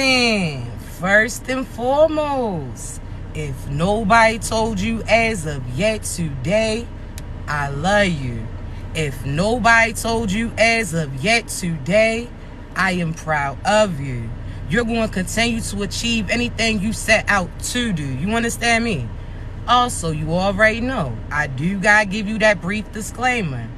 And first and foremost, if nobody told you as of yet today, I love you. If nobody told you as of yet today, I am proud of you. You're going to continue to achieve anything you set out to do. You understand me? Also, you already know, I do gotta give you that brief disclaimer.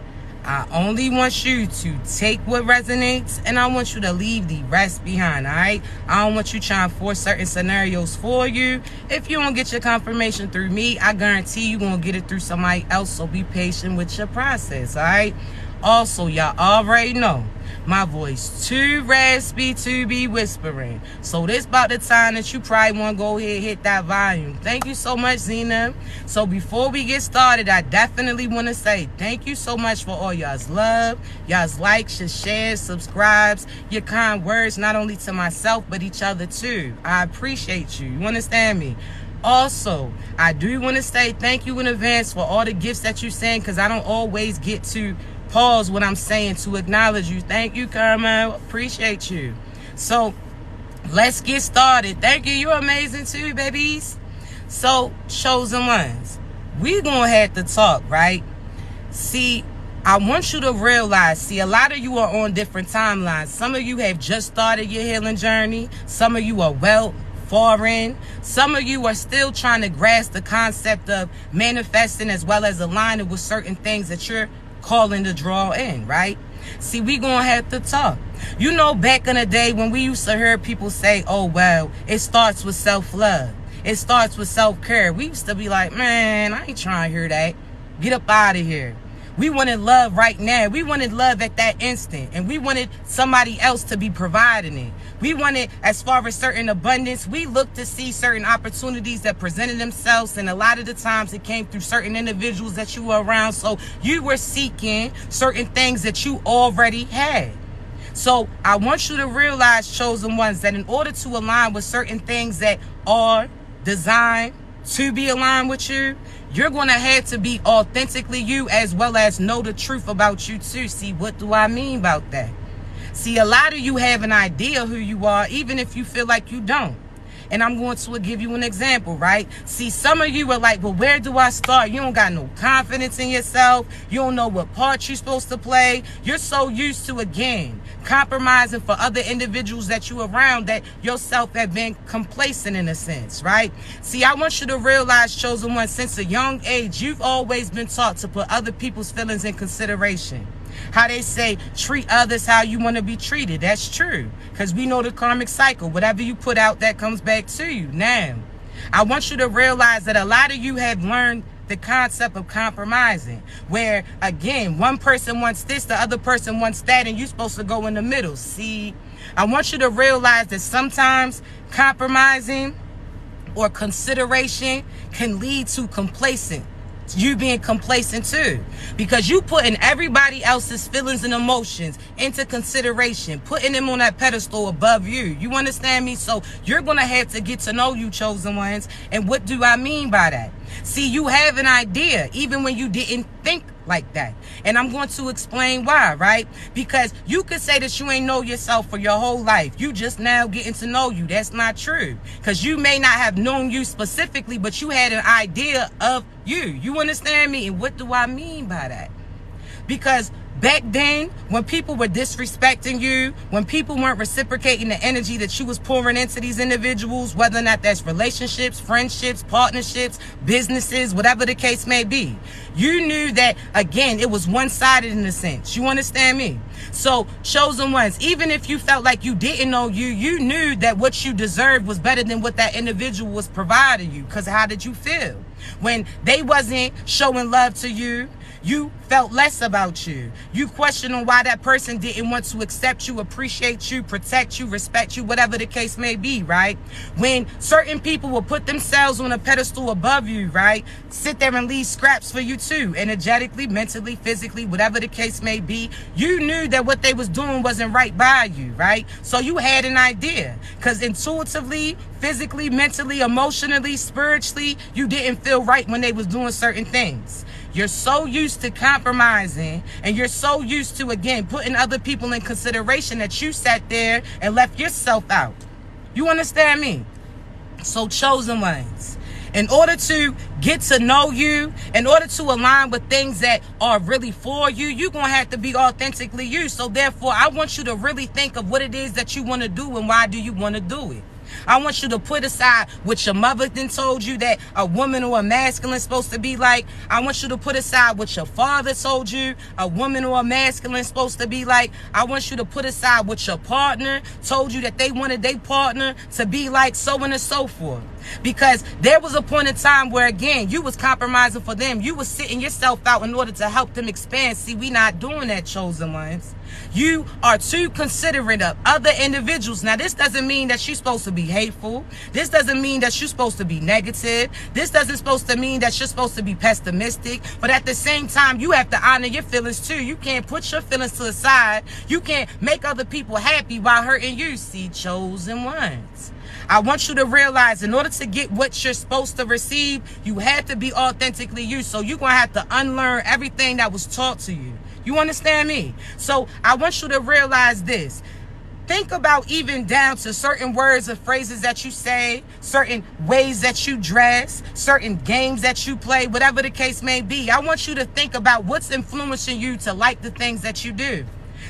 I only want you to take what resonates, and I want you to leave the rest behind, all right? I don't want you trying to force certain scenarios for you. If you don't get your confirmation through me, I guarantee you're going to get it through somebody else, so be patient with your process, all right? Also, y'all already know, my voice too raspy to be whispering. So this about the time that you probably want to go ahead and hit that volume. Thank you so much, Zena. So before we get started, I definitely want to say thank you so much for all y'all's love, y'all's likes, your shares, subscribes, your kind words, not only to myself, but each other too. I appreciate you. You understand me? Also, I do want to say thank you in advance for all the gifts that you send, because I don't always get to pause what I'm saying to acknowledge you. Thank you, Karma. Appreciate you. So let's get started. Thank you. You're amazing too, babies. So, chosen ones, we're gonna have to talk, right? See, I want you to realize, a lot of you are on different timelines. Some of you have just started your healing journey. Some of you are well foreign. Some of you are still trying to grasp the concept of manifesting, as well as aligning with certain things that you're calling to draw in, right? See, we gonna have to talk. You know, back in the day when we used to hear people say, oh, well, it starts with self-love. It starts with self-care. We used to be like, man, I ain't trying to hear that. Get up out of here. We wanted love right now. We wanted love at that instant. And we wanted somebody else to be providing it. We wanted, as far as certain abundance, we looked to see certain opportunities that presented themselves. And a lot of the times it came through certain individuals that you were around. So you were seeking certain things that you already had. So I want you to realize, chosen ones, that in order to align with certain things that are designed to be aligned with you, you're going to have to be authentically you, as well as know the truth about you too. See, what do I mean about that? See, a lot of you have an idea who you are, even if you feel like you don't. And I'm going to give you an example, right? See, some of you are like, well, where do I start? You don't got no confidence in yourself. You don't know what part you're supposed to play. You're so used to, again, compromising for other individuals that you around, that yourself have been complacent in a sense, right? See, I want you to realize, chosen one, since a young age, you've always been taught to put other people's feelings in consideration. How they say, treat others how you want to be treated. That's true. Because we know the karmic cycle. Whatever you put out, that comes back to you. Now, I want you to realize that a lot of you have learned the concept of compromising, where, again, one person wants this, the other person wants that, and you're supposed to go in the middle. See, I want you to realize that sometimes compromising or consideration can lead to complacent. You being complacent too, because you putting everybody else's feelings and emotions into consideration, putting them on that pedestal above you. You understand me? So you're going to have to get to know you, chosen ones. And what do I mean by that? See, you have an idea, even when you didn't think like that. And I'm going to explain why, right? Because you could say that you ain't know yourself for your whole life. You just now getting to know you. That's not true. Because you may not have known you specifically, but you had an idea of you. You understand me? And what do I mean by that? Because back then, when people were disrespecting you, when people weren't reciprocating the energy that you was pouring into these individuals, whether or not that's relationships, friendships, partnerships, businesses, whatever the case may be, you knew that, again, it was one-sided in a sense. You understand me? So, chosen ones, even if you felt like you didn't know you, you knew that what you deserved was better than what that individual was providing you. Because how did you feel? When they wasn't showing love to you, you felt less about you. You questioning why that person didn't want to accept you, appreciate you, protect you, respect you, whatever the case may be, right? When certain people will put themselves on a pedestal above you, right? Sit there and leave scraps for you too, energetically, mentally, physically, whatever the case may be. You knew that what they was doing wasn't right by you, right? So you had an idea, because intuitively, physically, mentally, emotionally, spiritually, you didn't feel right when they was doing certain things. You're so used to compromising, and you're so used to, again, putting other people in consideration, that you sat there and left yourself out. You understand me? So, chosen ones, in order to get to know you, in order to align with things that are really for you, you're going to have to be authentically you. So therefore, I want you to really think of what it is that you want to do and why do you want to do it. I want you to put aside what your mother then told you that a woman or a masculine is supposed to be like. I want you to put aside what your father told you a woman or a masculine is supposed to be like. I want you to put aside what your partner told you that they wanted their partner to be like, so on and so forth. Because there was a point in time where, again, you was compromising for them. You was sitting yourself out in order to help them expand. See, we not doing that, chosen ones. You are too considerate of other individuals. Now, this doesn't mean that you're supposed to be hateful. This doesn't mean that you're supposed to be negative. This doesn't supposed to mean that you're supposed to be pessimistic. But at the same time, you have to honor your feelings too. You can't put your feelings to the side. You can't make other people happy while hurting you. See, chosen ones, I want you to realize in order to get what you're supposed to receive, you have to be authentically you. So you're going to have to unlearn everything that was taught to you. You understand me? So I want you to realize this. Think about even down to certain words or phrases that you say, certain ways that you dress, certain games that you play, whatever the case may be. I want you to think about what's influencing you to like the things that you do.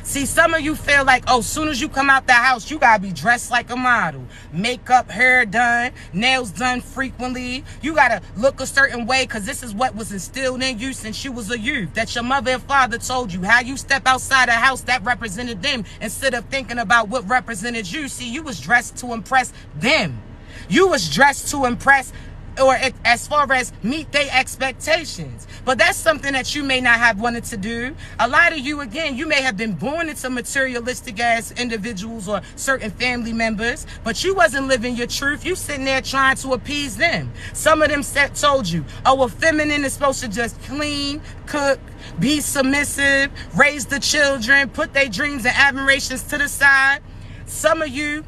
See, some of you feel like, oh, soon as you come out the house, you got to be dressed like a model. Makeup, hair done, nails done frequently. You got to look a certain way because this is what was instilled in you since you was a youth. That your mother and father told you. How you step outside the house, that represented them instead of thinking about what represented you. See, you was dressed to impress them. You was dressed to impress or as far as meet their expectations. But that's something that you may not have wanted to do. A lot of you, again, you may have been born into materialistic ass individuals or certain family members, but you wasn't living your truth. You sitting there trying to appease them. Some of them told you, oh, a feminine is supposed to just clean, cook, be submissive, raise the children, put their dreams and admirations to the side. Some of you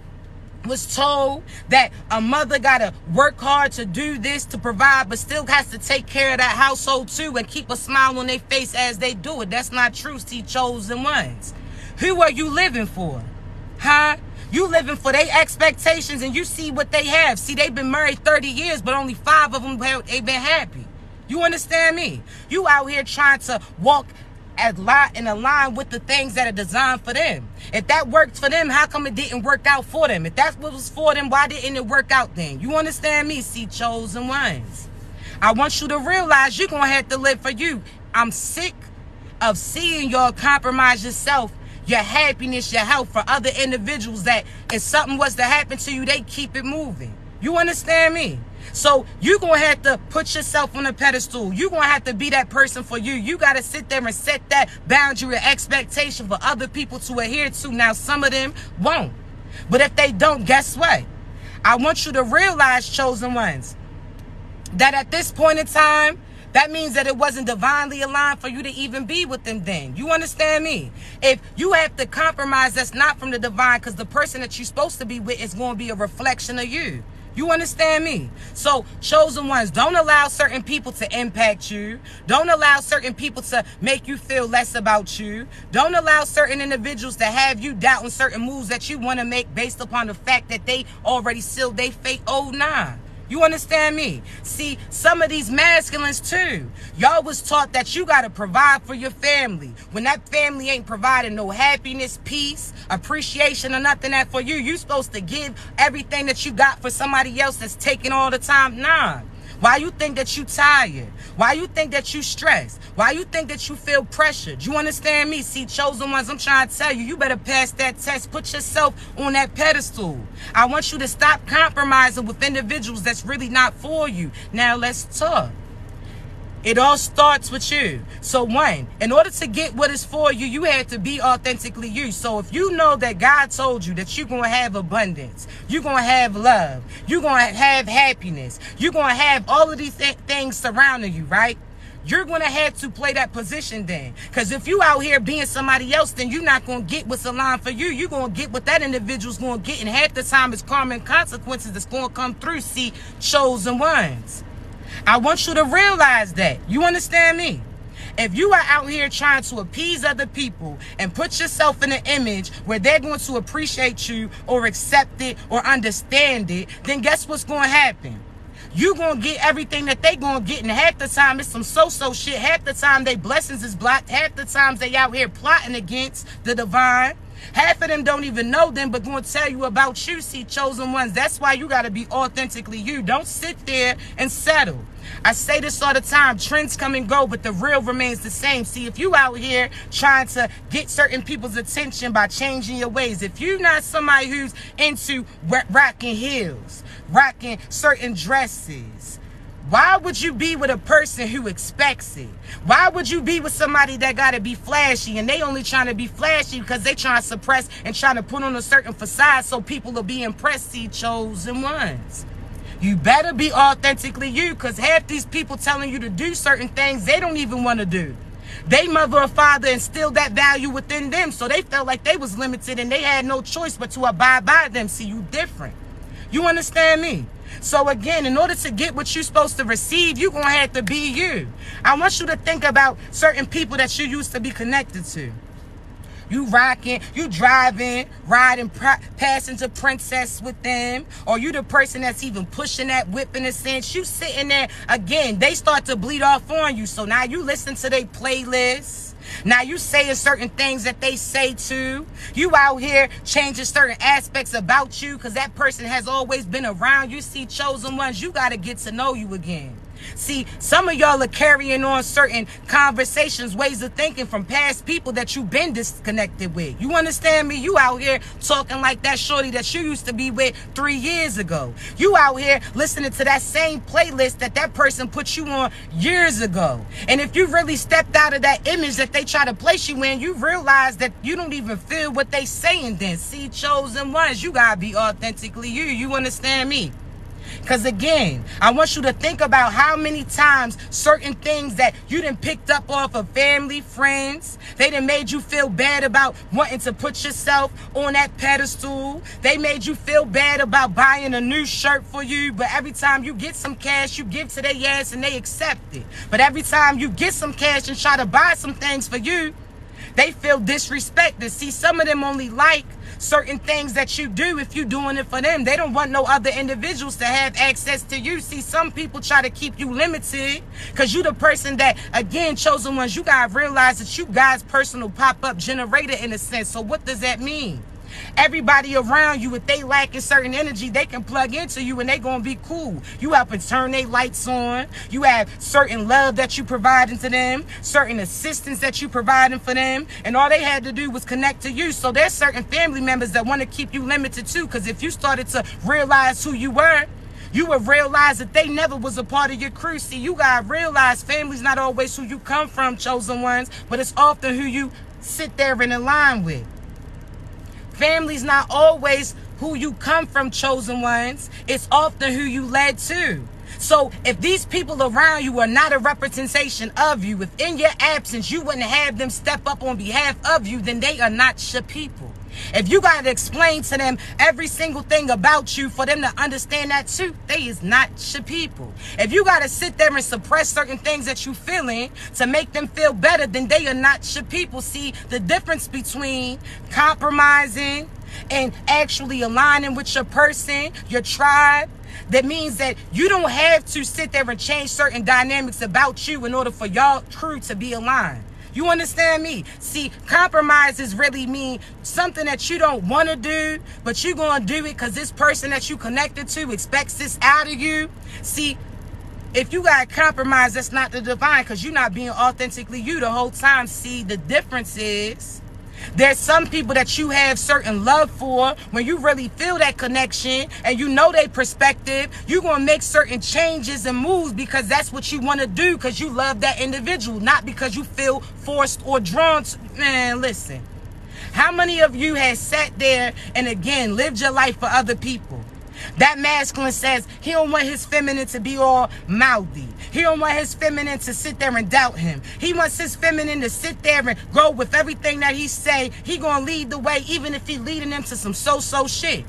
was told that a mother gotta work hard to do this, to provide, but still has to take care of that household too and keep a smile on their face as they do it. That's not true, see, chosen ones. Who are you living for? Huh? You living for their expectations and you see what they have. See, they've been married 30 years, but only 5 of them they've been happy. You understand me? You out here trying to walk in a line with the things that are designed for them. If that worked for them, how come it didn't work out for them? If that's what was for them, why didn't it work out then? You understand me? See, chosen ones, I want you to realize you're gonna have to live for you. I'm sick of seeing y'all compromise yourself, your happiness, your health for other individuals that if something was to happen to you, they keep it moving. You understand me? So you're going to have to put yourself on a pedestal. You're going to have to be that person for you. You got to sit there and set that boundary or expectation for other people to adhere to. Now, some of them won't. But if they don't, guess what? I want you to realize, chosen ones, that at this point in time, that means that it wasn't divinely aligned for you to even be with them then. You understand me? If you have to compromise, that's not from the divine, because the person that you're supposed to be with is going to be a reflection of you. You understand me? So, chosen ones, don't allow certain people to impact you. Don't allow certain people to make you feel less about you. Don't allow certain individuals to have you doubting certain moves that you want to make based upon the fact that they already sealed their fate. Oh, nah. You understand me? See, some of these masculines too, y'all was taught that you got to provide for your family. When that family ain't providing no happiness, peace, appreciation, or nothing that for you, you supposed to give everything that you got for somebody else that's taking all the time. Nah. Why you think that you tired? Why you think that you stressed? Why you think that you feel pressured? You understand me? See, chosen ones, I'm trying to tell you, you better pass that test. Put yourself on that pedestal. I want you to stop compromising with individuals that's really not for you. Now let's talk. It all starts with you. So one, in order to get what is for you, you have to be authentically you. So if you know that God told you that you're going to have abundance, you're going to have love, you're going to have happiness, you're going to have all of these things surrounding you, right? You're going to have to play that position then. Because if you out here being somebody else, then you're not going to get what's aligned for you. You're going to get what that individual's going to get. And half the time it's karma and consequences that's going to come through. See, chosen ones, I want you to realize that. You understand me? If you are out here trying to appease other people and put yourself in an image where they're going to appreciate you or accept it or understand it, then guess what's going to happen? You going to get everything that they going to get, and half the time it's some so-so shit. Half the time they blessings is blocked. Half the times they out here plotting against the divine. Half of them don't even know them, but going to tell you about you, see, chosen ones. That's why you got to be authentically you. Don't sit there and settle. I say this all the time. Trends come and go, but the real remains the same. See, if you out here trying to get certain people's attention by changing your ways, if you're not somebody who's into rocking heels, rocking certain dresses, why would you be with a person who expects it? Why would you be with somebody that got to be flashy, and they only trying to be flashy because they trying to suppress and trying to put on a certain facade so people will be impressed? See, chosen ones. You better be authentically you, because half these people telling you to do certain things they don't even want to do. They mother or father instilled that value within them, so they felt like they was limited and they had no choice but to abide by them. See, you different. You understand me? So again, in order to get what you're supposed to receive, you're going to have to be you. I want you to think about certain people that you used to be connected to. You rocking, you driving, riding, passenger princess with them, or you the person that's even pushing that whip in a sense. You sitting there, again, they start to bleed off on you. So now you listen to their playlists. Now you saying certain things that they say too. You out here changing certain aspects about you because that person has always been around. You see, chosen ones, you got to get to know you again. See, some of y'all are carrying on certain conversations, ways of thinking from past people that you've been disconnected with. You understand me? You out here talking like that shorty that you used to be with 3 years ago. You out here listening to that same playlist that person put you on years ago. And if you really stepped out of that image that they try to place you in, you realize that you don't even feel what they saying then. See, chosen ones, you gotta be authentically you. You understand me? Because again, I want you to think about how many times certain things that you done picked up off of family, friends, they done made you feel bad about wanting to put yourself on that pedestal. They made you feel bad about buying a new shirt for you, but every time you get some cash, you give to their ass and they accept it. But every time you get some cash and try to buy some things for you, they feel disrespected. See, some of them only like certain things that you do if you're doing it for them. They don't want no other individuals to have access to you. See, some people try to keep you limited because you the person that, again, chosen ones, you got to realize that you God's personal pop-up generator in a sense. So what does that mean? Everybody around you, if they lacking certain energy, they can plug into you and they gonna be cool. You help and turn their lights on. You have certain love that you providing to them, certain assistance that you providing for them, and all they had to do was connect to you. So there's certain family members that want to keep you limited too, because if you started to realize who you were, you would realize that they never was a part of your crew. See, you gotta realize family's not always who you come from, chosen ones, but it's often who you sit there and align with. Family's not always who you come from, chosen ones. It's often who you led to. So if these people around you are not a representation of you, if in your absence you wouldn't have them step up on behalf of you, then they are not your people. If you got to explain to them every single thing about you for them to understand that too, they is not your people. If you got to sit there and suppress certain things that you feeling to make them feel better, then they are not your people. See, the difference between compromising and actually aligning with your person, your tribe, that means that you don't have to sit there and change certain dynamics about you in order for y'all crew to be aligned. You understand me? See, compromises really mean something that you don't want to do, but you're going to do it because this person that you connected to expects this out of you. See, if you got to compromise, that's not the divine, because you're not being authentically you the whole time. See, the difference is there's some people that you have certain love for. When you really feel that connection and you know their perspective, you're going to make certain changes and moves because that's what you want to do, because you love that individual, not because you feel forced or drawn to. Man, listen. How many of you have sat there and, again, lived your life for other people? That masculine says he don't want his feminine to be all mouthy. He don't want his feminine to sit there and doubt him. He wants his feminine to sit there and go with everything that he say. He gonna lead the way, even if he leading them to some so-so shit.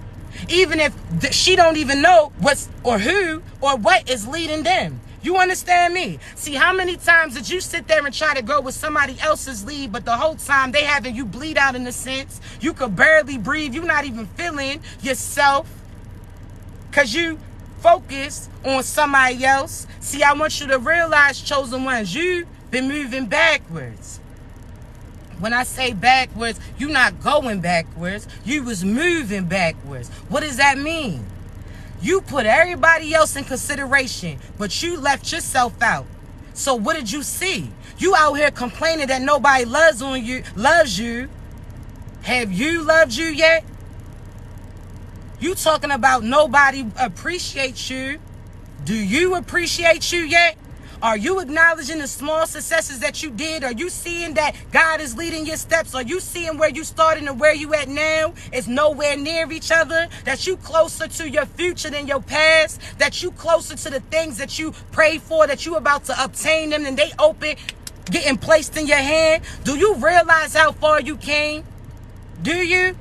Even if she don't even know what's or who or what is leading them. You understand me? See, how many times did you sit there and try to go with somebody else's lead, but the whole time they having you bleed out in a sense? You could barely breathe. You're not even feeling yourself because you focus on somebody else. See, I want you to realize, chosen ones, you've been moving backwards. When I say backwards, you're not going backwards. You was moving backwards. What does that mean? You put everybody else in consideration, but you left yourself out. So what did you see? You out here complaining that nobody loves you. Have you loved you yet? You talking about nobody appreciates you. Do you appreciate you yet? Are you acknowledging the small successes that you did? Are you seeing that God is leading your steps? Are you seeing where you started and where you at now is nowhere near each other? That you closer to your future than your past? That you closer to the things that you prayed for, that you about to obtain them and they open, getting placed in your hand? Do you realize how far you came? Do you?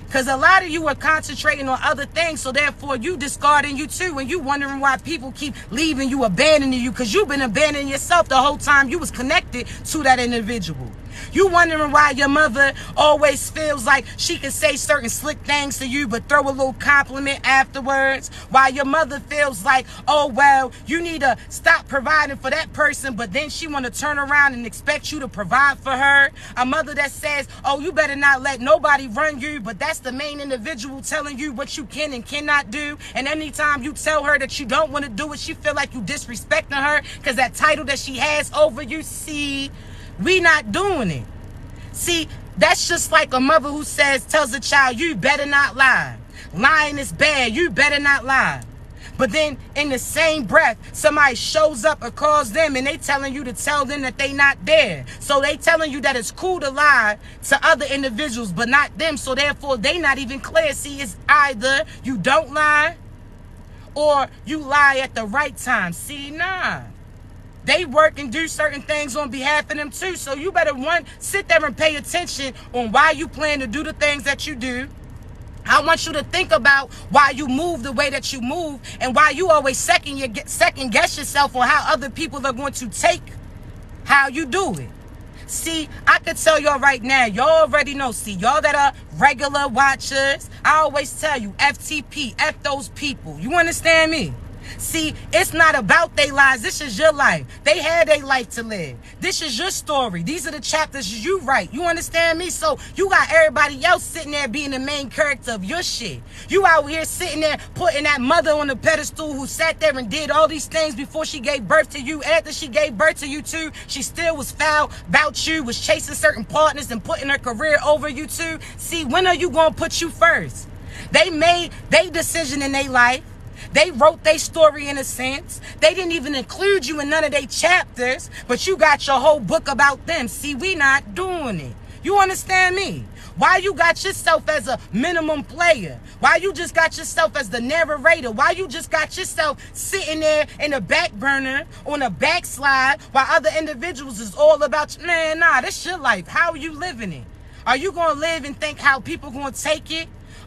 Because a lot of you are concentrating on other things, so therefore you discarding you too, and you wondering why people keep leaving you, abandoning you, because you've been abandoning yourself the whole time you was connected to that individual. You wondering why your mother always feels like she can say certain slick things to you but throw a little compliment afterwards. Why your mother feels like, oh, well, you need to stop providing for that person, but then she want to turn around and expect you to provide for her. A mother that says, oh, you better not let nobody run you, but that's the main individual telling you what you can and cannot do. And anytime you tell her that you don't want to do it, she feel like you disrespecting her because that title that she has over you. See, we not doing it. See, that's just like a mother who tells a child, you better not lie. Lying is bad. You better not lie. But then in the same breath, somebody shows up or calls them and they telling you to tell them that they not there. So they telling you that it's cool to lie to other individuals, but not them. So therefore, they not even clear. See, it's either you don't lie or you lie at the right time. See, nah. They work and do certain things on behalf of them too. So you better sit there and pay attention on why you plan to do the things that you do. I want you to think about why you move the way that you move and why you always second guess yourself on how other people are going to take how you do it. See, I could tell y'all right now, y'all already know. See, y'all that are regular watchers, I always tell you, FTP, F those people. You understand me? See, it's not about their lives. This is your life. They had their life to live. This is your story. These are the chapters you write. You understand me? So you got everybody else sitting there being the main character of your shit. You out here sitting there putting that mother on the pedestal who sat there and did all these things before she gave birth to you. After she gave birth to you too, she still was foul about you, was chasing certain partners and putting her career over you too. See, when are you going to put you first? They made their decision in their life. They wrote their story in a sense. They didn't even include you in none of their chapters, but you got your whole book about them. See, we not doing it. You understand me? Why you got yourself as a minimum player? Why you just got yourself as the narrator? Why you just got yourself sitting there in the back burner on a backslide while other individuals is all about you? Man, nah, this your life. How are you living it? Are you going to live and think how people going to take it?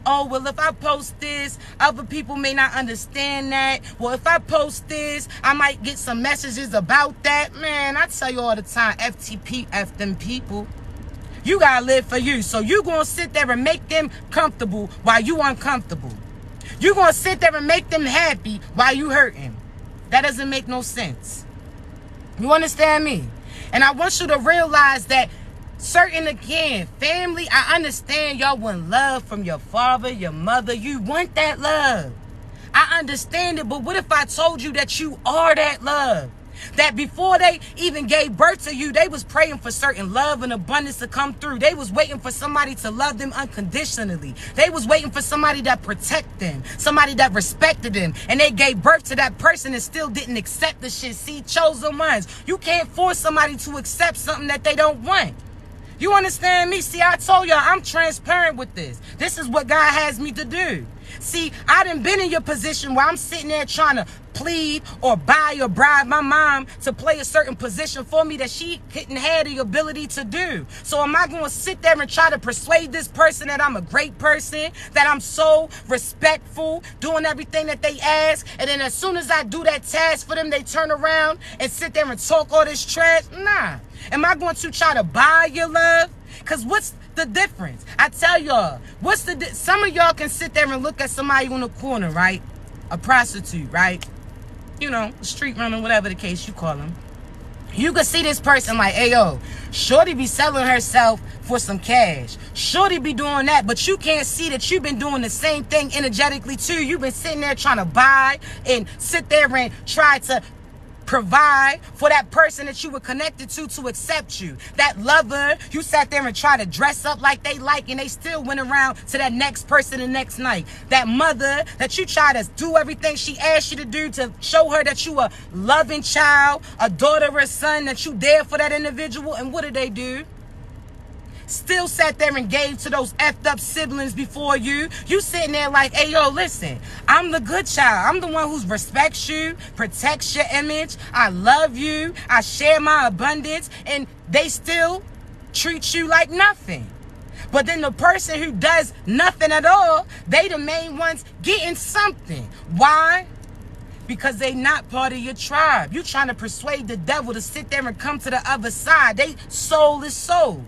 Oh, well, if I post this, other people may not understand that. Well, if I post this, I might get some messages about that. Man, I tell you all the time, FTP, F them people. You got to live for you. So you going to sit there and make them comfortable while you uncomfortable. You going to sit there and make them happy while you hurting. That doesn't make no sense. You understand me? And I want you to realize that certain, again, family, I understand y'all want love from your father, your mother. You want that love. I understand it, but what if I told you that you are that love? That before they even gave birth to you, they was praying for certain love and abundance to come through. They was waiting for somebody to love them unconditionally. They was waiting for somebody that protect them, somebody that respected them. And they gave birth to that person and still didn't accept the shit. See, chosen ones, you can't force somebody to accept something that they don't want. You understand me? See, I told y'all I'm transparent with this. This is what God has me to do. See, I done been in your position where I'm sitting there trying to plead or buy or bribe my mom to play a certain position for me that she couldn't have the ability to do. So am I going to sit there and try to persuade this person that I'm a great person, that I'm so respectful, doing everything that they ask, and then as soon as I do that task for them, they turn around and sit there and talk all this trash? Nah. Am I going to try to buy your love? Because what's the difference? I tell y'all, some of y'all can sit there and look at somebody on the corner, right? A prostitute, right? You know, street runner, whatever the case you call them. You can see this person like, hey, yo, shorty be selling herself for some cash. Shorty be doing that, but you can't see that you've been doing the same thing energetically too. You've been sitting there trying to buy and sit there and try to provide for that person that you were connected to accept you. That lover, you sat there and tried to dress up like they like, and they still went around to that next person the next night. That mother that you try to do everything she asked you to do to show her that you a loving child, a daughter or a son, that you there for that individual. And what did they do? Still sat there and gave to those effed up siblings before you. You sitting there like, hey, yo, listen, I'm the good child. I'm the one who respects you, protects your image. I love you. I share my abundance. And they still treat you like nothing. But then the person who does nothing at all, they the main ones getting something. Why? Because they not part of your tribe. You trying to persuade the devil to sit there and come to the other side. They soul is soul.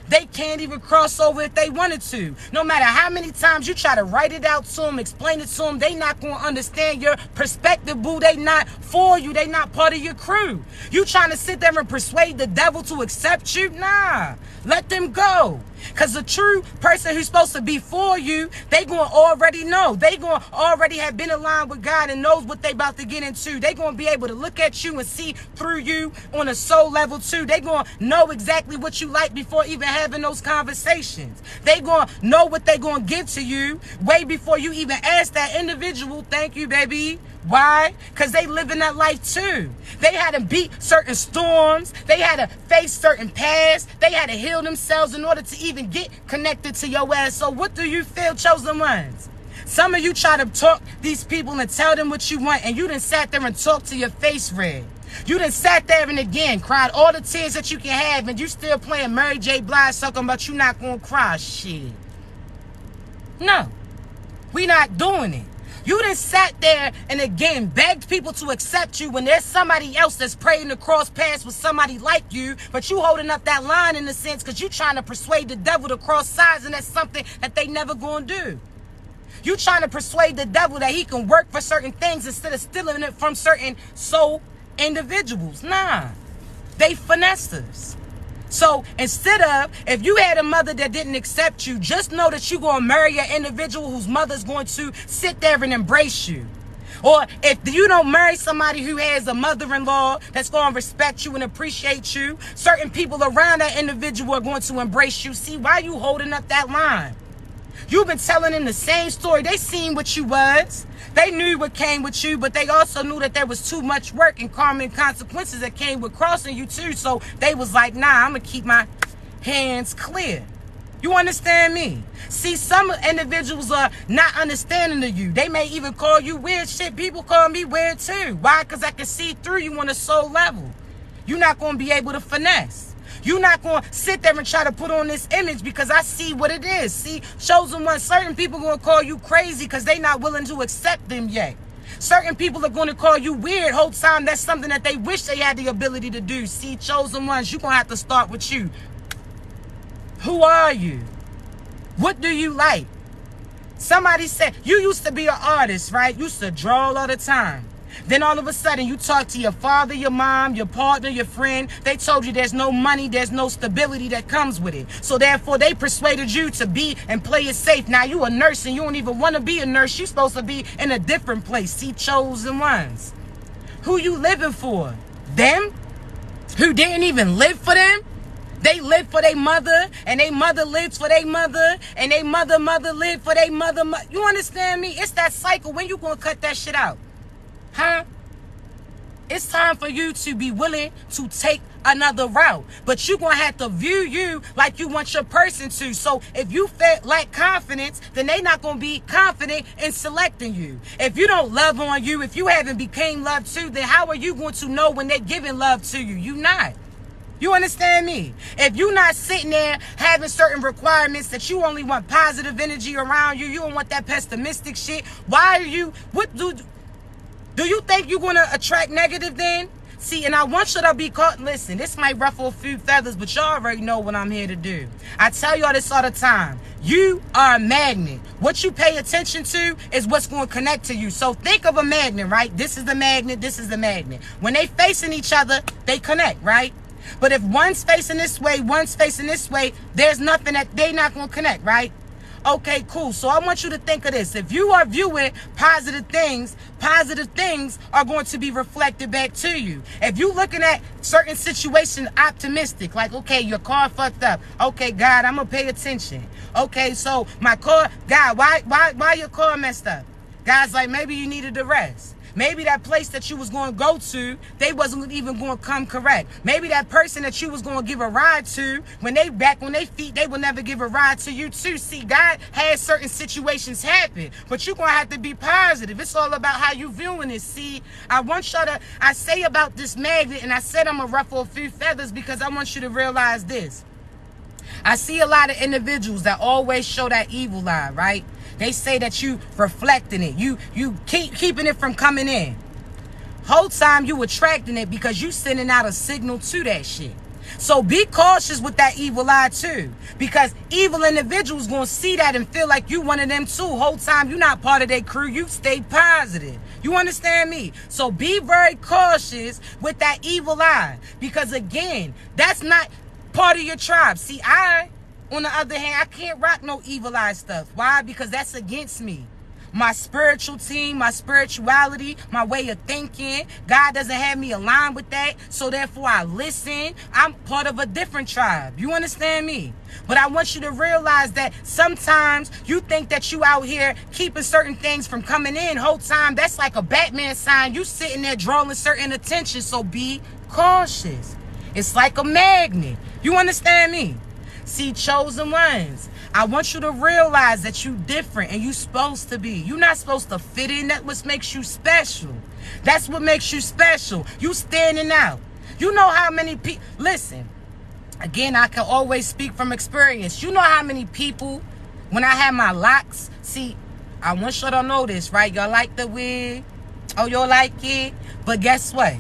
They can't even cross over if they wanted to. No matter how many times you try to write it out to them, explain it to them, they not going to understand your perspective, boo. They not for you. They not part of your crew. You trying to sit there and persuade the devil to accept you? Nah. Let them go. Because the true person who's supposed to be for you, they going to already know. They going to already have been aligned with God and knows what they about to get into. They going to be able to look at you and see through you on a soul level too. They going to know exactly what you like before even having those conversations. They going to know what they going to give to you way before you even ask that individual, thank you, baby. Why? Because they live in that life too. They had to beat certain storms. They had to face certain paths. They had to heal themselves in order to even get connected to your ass. So what do you feel, chosen ones? Some of you try to talk these people and tell them what you want, and you done sat there and talked to your face red. You done sat there and again cried all the tears that you can have, and you still playing Mary J. Blige talking about you not gonna cry. Shit. No. We not doing it. You done sat there and again begged people to accept you when there's somebody else that's praying to cross paths with somebody like you, but you holding up that line in a sense because you trying to persuade the devil to cross sides, and that's something that they never gonna do. You trying to persuade the devil that he can work for certain things instead of stealing it from certain soul individuals. Nah, they finessers. So instead of, if you had a mother that didn't accept you, just know that you're going to marry an individual whose mother's going to sit there and embrace you. Or if you don't marry somebody who has a mother-in-law that's going to respect you and appreciate you, certain people around that individual are going to embrace you. See, why you holding up that line? You've been telling them the same story. They seen what you was. They knew what came with you, but they also knew that there was too much work and karma and consequences that came with crossing you too. So they was like, nah, I'm going to keep my hands clear. You understand me? See, some individuals are not understanding of you. They may even call you weird. Shit, people call me weird too. Why? Because I can see through you on a soul level. You're not going to be able to finesse. You're not going to sit there and try to put on this image because I see what it is. See, chosen one, certain people going to call you crazy because they not willing to accept them yet. Certain people are going to call you weird whole time. That's something that they wish they had the ability to do. See, chosen ones, you're going to have to start with you. Who are you? What do you like? Somebody said, you used to be an artist, right? You used to draw all the time. Then all of a sudden you talk to your father, your mom, your partner, your friend. They told you there's no money, there's no stability that comes with it. So therefore they persuaded you to be and play it safe. Now you a nurse and you don't even want to be a nurse. You're supposed to be in a different place. See, chosen ones. Who you living for? Them? Who didn't even live for them? They lived for their mother, and their mother lived for their mother, and their mother lived for their mother. You understand me? It's that cycle. When you gonna cut that shit out? Huh? It's time for you to be willing to take another route. But you're going to have to view you like you want your person to. So if you lack confidence, then they not going to be confident in selecting you. If you don't love on you, if you haven't became love too, then how are you going to know when they're giving love to you? You not. You understand me? If you're not sitting there having certain requirements that you only want positive energy around you, you don't want that pessimistic shit, why are you, what do you think you're going to attract negative then? See, and I want you to be caught. Listen, this might ruffle a few feathers, but y'all already know what I'm here to do. I tell y'all this all the time. You are a magnet. What you pay attention to is what's going to connect to you. So think of a magnet, right? This is the magnet. This is the magnet. When they facing each other, they connect, right? But if one's facing this way, one's facing this way, there's nothing that they not going to connect, right? Okay, cool. So I want you to think of this. If you are viewing positive things are going to be reflected back to you. If you're looking at certain situations optimistic, like, okay, your car fucked up. Okay, God, I'm going to pay attention. Okay, so my car, God, why your car messed up? God's like, maybe you needed a rest. Maybe that place that you was going to go to, they wasn't even going to come correct. Maybe that person that you was going to give a ride to, when they back on their feet, they will never give a ride to you too. See, God has certain situations happen, but you're going to have to be positive. It's all about how you viewing it. See, I want y'all to, I say about this magnet, and I said I'm going to ruffle a few feathers because I want you to realize this. I see a lot of individuals that always show that evil eye, right? They say that you reflecting it. You keeping it from coming in. Whole time you attracting it because you sending out a signal to that shit. So be cautious with that evil eye too. Because evil individuals gonna see that and feel like you one of them too. Whole time you not part of their crew. You stay positive. You understand me? So be very cautious with that evil eye. Because again, that's not part of your tribe. See, on the other hand, I can't rock no evil eye stuff. Why? Because that's against me. My spiritual team, my spirituality, my way of thinking. God doesn't have me aligned with that. So therefore I listen. I'm part of a different tribe. You understand me? But I want you to realize that sometimes you think that you out here keeping certain things from coming in. Whole time, that's like a Batman sign. You sitting there drawing certain attention. So be cautious. It's like a magnet. You understand me? See, chosen ones, I want you to realize that you different and you supposed to be. You're not supposed to fit in. That's what makes you special. That's what makes you special. You standing out. You know how many people, listen, again, I can always speak from experience. You know how many people, when I had my locks, see, I want y'all to know this, right? Y'all like the wig? Oh, y'all like it? But guess what?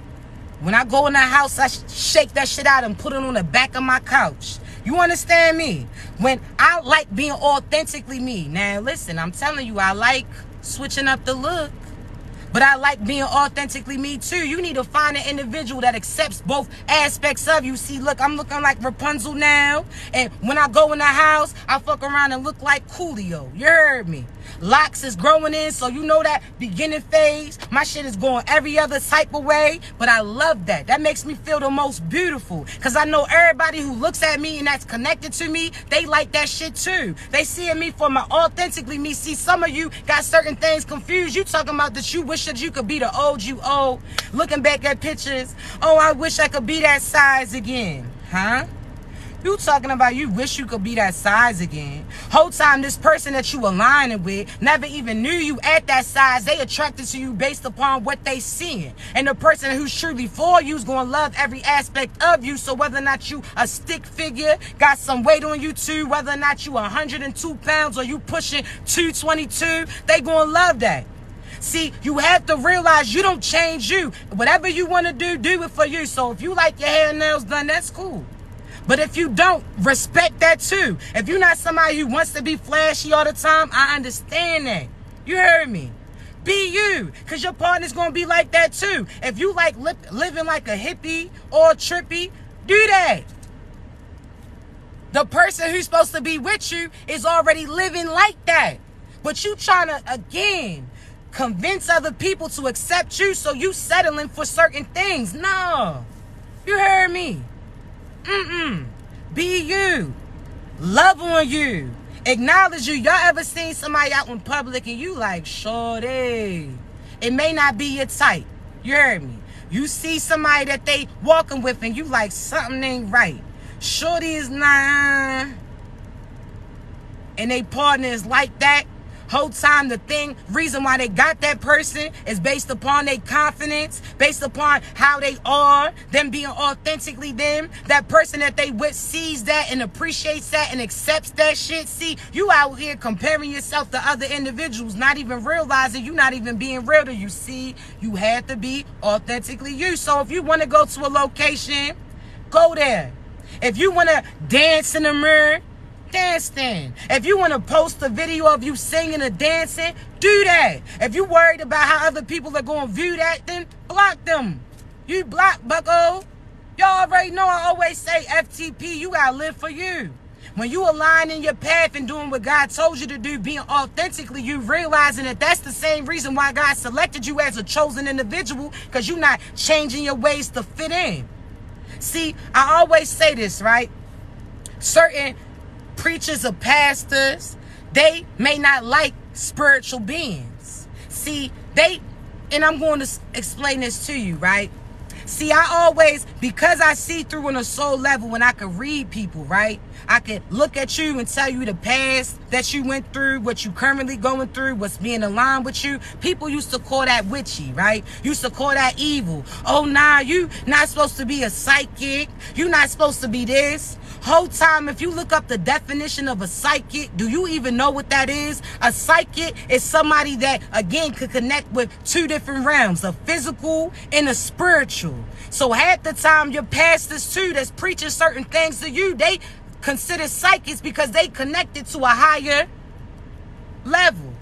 When I go in the house, I shake that shit out and put it on the back of my couch. You understand me? When I like being authentically me. Now, listen, I'm telling you, I like switching up the look. But I like being authentically me too. You need to find an individual that accepts both aspects of you. See, look, I'm looking like Rapunzel now. And when I go in the house, I fuck around and look like Coolio. You heard me? Locks is growing in, so you know that beginning phase. My shit is going every other type of way. But I love that. That makes me feel the most beautiful. Because I know everybody who looks at me and that's connected to me, they like that shit too. They seeing me for my authentically me. See, some of you got certain things confused. You talking about that you wish that you could be the old you old. Looking back at pictures. Oh, I wish I could be that size again. Huh? You talking about you wish you could be that size again. Whole time this person that you aligning with never even knew you at that size. They attracted to you based upon what they seeing. And the person who's truly for you is going to love every aspect of you. So whether or not you a stick figure, got some weight on you too, whether or not you 102 pounds or you pushing 222, they going to love that. See, you have to realize you don't change you. Whatever you want to do it for you. So if you like your hair and nails done, that's cool. But if you don't, respect that too. If you're not somebody who wants to be flashy all the time, I understand that. You heard me. Be you, because your partner's going to be like that too. If you like living like a hippie or trippy, do that. The person who's supposed to be with you is already living like that. But you trying to, again, convince other people to accept you, so you settling for certain things. No. You heard me. Be you. Love on you. Acknowledge you. Y'all ever seen somebody out in public and you like, shorty? It may not be your type. You heard me. You see somebody that they walking with and you like something ain't right. Shorty is not. And they partner is like that. Whole time the reason why they got that person is based upon their confidence, based upon how they are, them being authentically them. That person that they with sees that and appreciates that and accepts that shit. See, you out here comparing yourself to other individuals, not even realizing you not even being real to you. See, you had to be authentically you. So if you want to go to a location, go there. If you want to dance in the mirror, dance then. If you want to post a video of you singing or dancing, do that. If you worried about how other people are going to view that, then block them. You block, bucko. Y'all already know I always say FTP, you got to live for you. When you align in your path and doing what God told you to do, being authentically you, realizing that that's the same reason why God selected you as a chosen individual, because you're not changing your ways to fit in. See, I always say this, right? Certain preachers or pastors, they may not like spiritual beings. See, and I'm going to explain this to you, right? See, I always, because I see through on a soul level when I can read people, right? I can look at you and tell you the past that you went through, what you currently going through, what's being aligned with you. People used to call that witchy, right? Used to call that evil. Oh, nah, you not supposed to be a psychic. You not supposed to be this. Whole time, if you look up the definition of a psychic, do you even know what that is? A psychic is somebody that, again, could connect with two different realms, a physical and a spiritual. So half the time, your pastors too that's preaching certain things to you, they consider psychics because they connected to a higher level.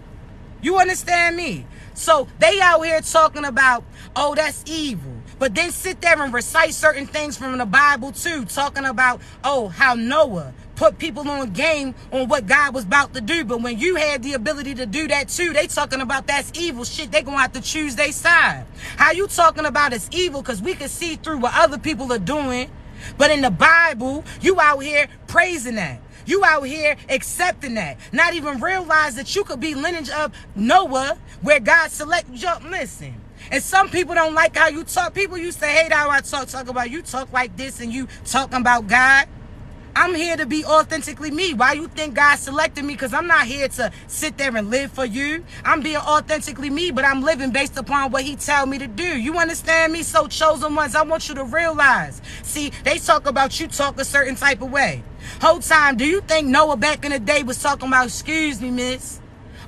You understand me? So they out here talking about, oh, that's evil. But then sit there and recite certain things from the Bible too, talking about, oh, how Noah put people on game on what God was about to do. But when you had the ability to do that too, they talking about that's evil shit. They gonna have to choose their side. How you talking about it's evil? Because we can see through what other people are doing. But in the Bible, you out here praising that. You out here accepting that. Not even realize that you could be lineage of Noah where God selected you. Listen. And some people don't like how you talk. People used to hate how I talk about you talk like this and you talking about God. I'm here to be authentically me. Why you think God selected me? Because I'm not here to sit there and live for you. I'm being authentically me, but I'm living based upon what he tell me to do. You understand me? So chosen ones, I want you to realize. See, they talk about you talk a certain type of way. Whole time, do you think Noah back in the day was talking about, excuse me, miss,